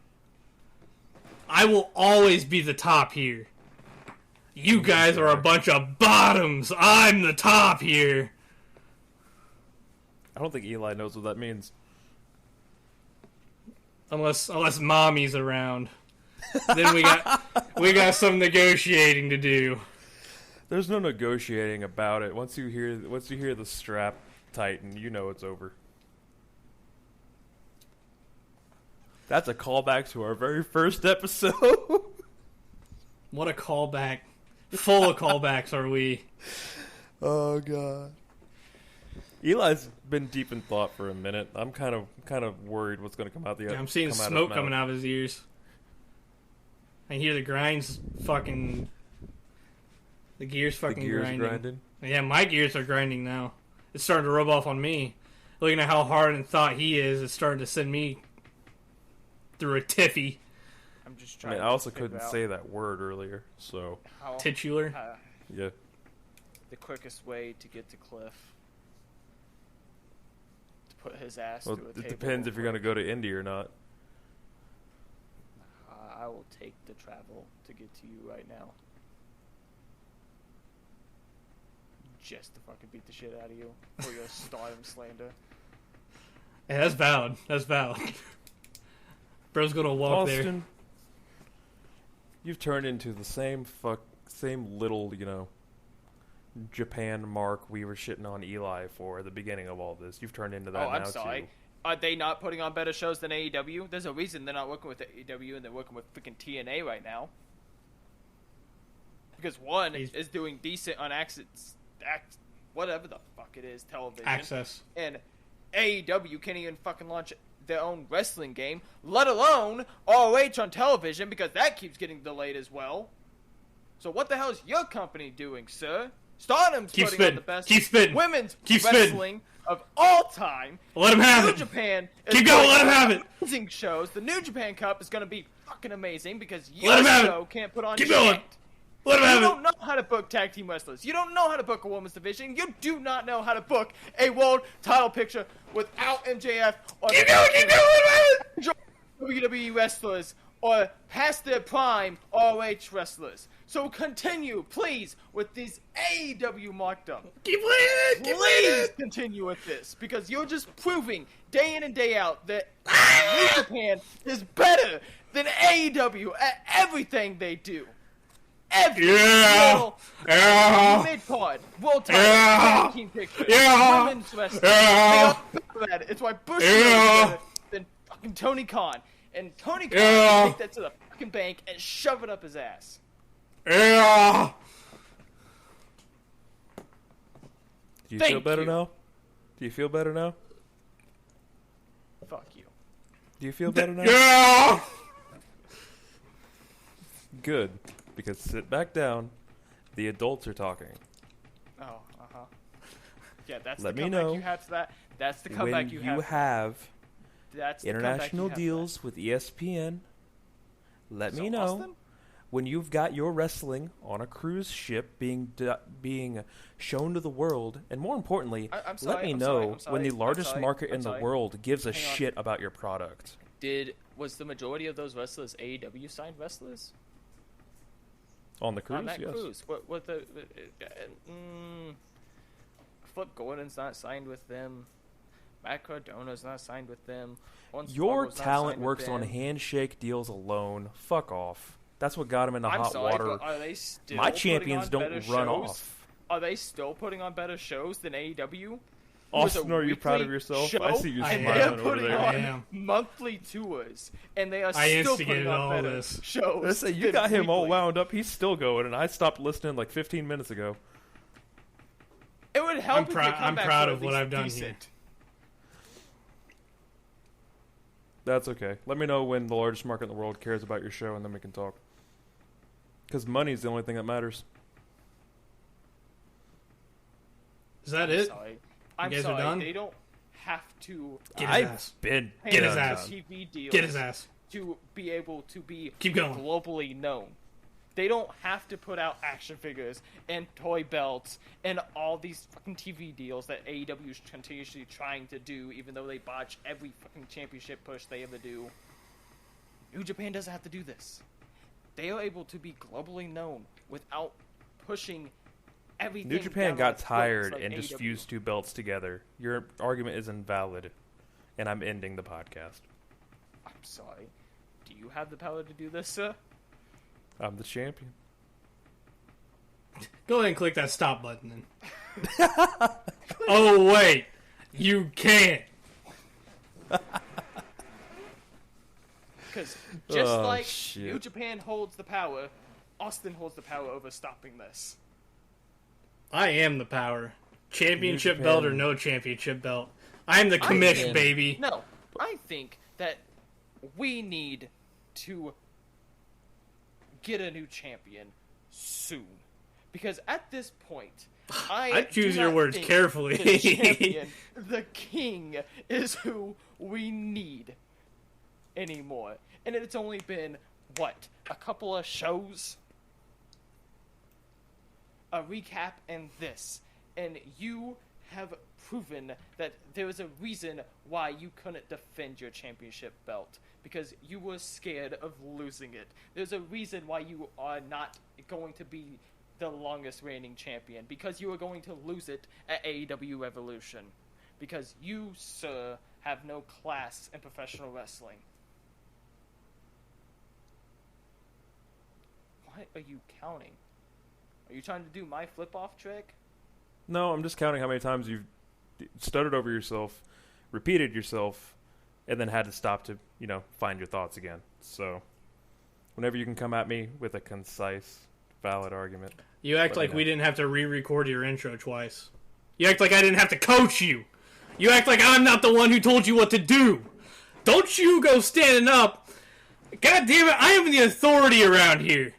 I will always be the top here. You guys are a bunch of bottoms. I'm the top here. I don't think Eli knows what that means. Unless mommy's around. Then we got some negotiating to do. There's no negotiating about it. Once you hear the strap tighten, you know it's over. That's a callback to our very first episode. What a callback. Full of callbacks are we. Oh god. Eli's been deep in thought for a minute. I'm kind of worried what's going to come out the other. I'm seeing smoke coming out of his ears. I hear the grinds fucking The gears The fucking gears grinding. grinding. Yeah, my gears are grinding now. It's starting to rub off on me. Looking at how hard and thought he is, it's starting to send me through a tiffy. I'm just I trying. mean, I also to figure couldn't out say that word earlier, so how, Titular. yeah. the quickest way to get to Cliff to put his ass Well, through a it table. depends if you're gonna go to Indy or not. I will take the travel to get to you right now. Just to fucking beat the shit out of you for your stardom slander. Yeah, that's valid. That's valid. Bro's gonna walk there. Austen, you've turned into the same little, Japan mark we were shitting on Eli for at the beginning of all this. You've turned into that Oh, now I'm sorry. too. Are they not putting on better shows than AEW? There's a reason they're not working with AEW and they're working with freaking TNA right now. Because one is doing decent on whatever the fuck it is, television. Access. And AEW can't even fucking launch their own wrestling game, let alone ROH on television, because that keeps getting delayed as well. So what the hell is your company doing, sir? Stardom's putting on the best women's wrestling of all time. Let him have New it. Japan is Keep going. Let him putting have on it. amazing shows. The New Japan Cup is going to be fucking amazing because Let your him have show can't put on Keep shit. going. Let him You have don't it. know how to book tag team wrestlers. You don't know how to book a women's division. You do not know how to book a world title picture without MJF or Keep going. Keep going. Let him have it. WWE wrestlers or past their prime ROH wrestlers. So continue, please, with these AEW marked up. Keep playing it. Keep playing Please it. continue with this, because you're just proving day in and day out that New Japan is better than AEW at everything they do. Every Yeah. single Yeah. mid-card, world title, Yeah. tag team picture, Yeah. women's wrestling. Yeah. They are better at it. It's why Bush Yeah. is better than fucking Tony Khan. And Tony Khan Yeah. can take that to the fucking bank and shove it up his ass. Yeah. Do you Thank feel better you. now? Do you feel better now? Fuck you. Do you feel better now? Yeah. Good, because sit back down. The adults are talking. Oh, uh-huh. Yeah, that's Let the me comeback know you have for that. That's the comeback When you you have. have That's the comeback you international have for deals with ESPN, let that. me So, know. Austin? When you've got your wrestling on a cruise ship being shown to the world, and more importantly, I'm sorry, let me I'm know sorry, I'm when sorry, the I'm largest sorry, market I'm in sorry. the world gives a Hang on. shit about your product. Was the majority of those wrestlers AEW signed wrestlers? On the cruise, On that yes. cruise. What the Flip Gordon's not signed with them. Matt Cardona's not signed with them. Your Hornswoggle's not talent signed with works on them. handshake deals alone. Fuck off. That's what got him into I'm hot sorry, water. but are they still My putting champions on don't better run shows? off. Are they still putting on better shows than AEW? Austin, are you proud of yourself? Show, I see you I am. and they are smiling over putting there. I on am. monthly tours, and they are I still instigated putting on all better this. shows. Let's say you than got him all weekly. wound up. He's still going, and I stopped listening like 15 minutes ago. It would help if your I'm comebacks proud were of at what least I've done decent. here. That's okay. Let me know when the largest market in the world cares about your show, and then we can talk. Because money's the only thing that matters. Is that it? Sorry. I'm guys are sorry. done? They don't have to Get his I've ass. been pay Get his done. ass. TV deals Get his ass. to be able to be Keep going. globally known. They don't have to put out action figures and toy belts and all these fucking TV deals that AEW is continuously trying to do, even though they botch every fucking championship push they ever do. New Japan doesn't have to do this. They are able to be globally known without pushing everything. New Japan down got our throats tired like and just AEW. fused two belts together. Your argument is invalid, and I'm ending the podcast. I'm sorry. Do you have the power to do this, sir? I'm the champion. Go ahead and click that stop button then. Oh, wait. You can't. Because just Oh, like shit. New Japan holds the power, Austin holds the power over stopping this. I am the power. Championship Japan. belt or no championship belt. I'm the commish, am- baby. No, I think that we need to get a new champion soon. Because at this point, I choose do your not words think carefully. The champion, the king, is who we need anymore. And it's only been, what, a couple of shows? A recap and this. And you have proven that there was a reason why you couldn't defend your championship belt. Because you were scared of losing it. There's a reason why you are not going to be the longest reigning champion. Because you are going to lose it at AEW Revolution. Because you, sir, have no class in professional wrestling. What are you counting? Are you trying to do my flip-off trick? No, I'm just counting how many times you've stuttered over yourself, repeated yourself, and then had to stop to, find your thoughts again. So, whenever you can come at me with a concise, valid argument. You act like we didn't have to re-record your intro twice. You act like I didn't have to coach you. You act like I'm not the one who told you what to do. Don't you go standing up. God damn it, I am the authority around here.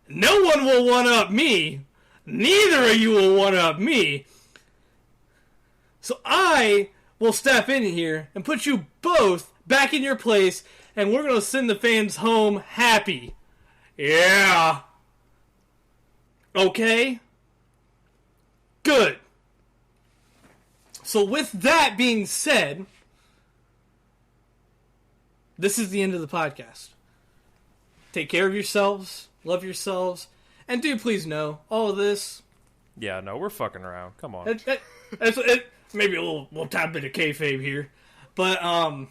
No one will one-up me. Neither of you will one-up me. So I will step in here and put you both back in your place, and we're going to send the fans home happy. Yeah. Okay? Good. So with that being said, this is the end of the podcast. Take care of yourselves, love yourselves, and do please know, all of this... Yeah, no, we're fucking around. Come on. Maybe a little tiny bit of kayfabe here. But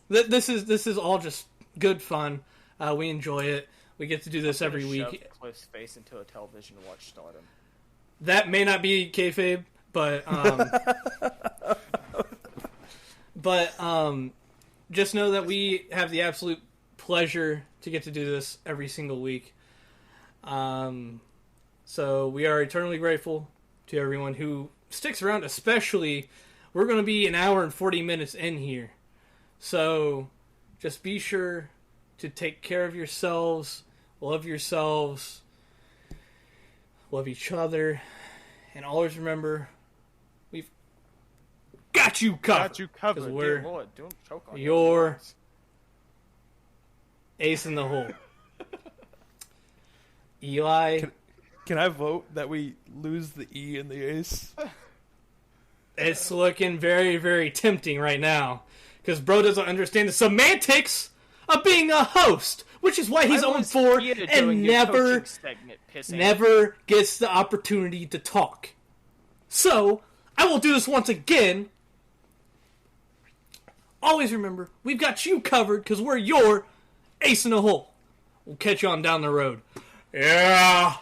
this is all just good fun. We enjoy it. We get to do this every week. Cliff's face into a television to watch Stardom. That may not be kayfabe, but just know that we have the absolute pleasure to get to do this every single week. So we are eternally grateful to everyone who sticks around, especially we're going to be an hour and 40 minutes in here. So just be sure to take care of yourselves, love each other, and always remember, we've got you covered. Got you covered, Dear we're Lord. Don't choke on your words. ace in the hole. Eli, Can I vote that we lose the E in the ace? it's looking very, very tempting right now. Because bro doesn't understand the semantics of being a host. Which is why he's I on was 4 here and during your never coaching segment, pissant. never gets the opportunity to talk. So, I will do this once again. Always remember, we've got you covered because we're your ace in the hole. We'll catch you on down the road. Yeah.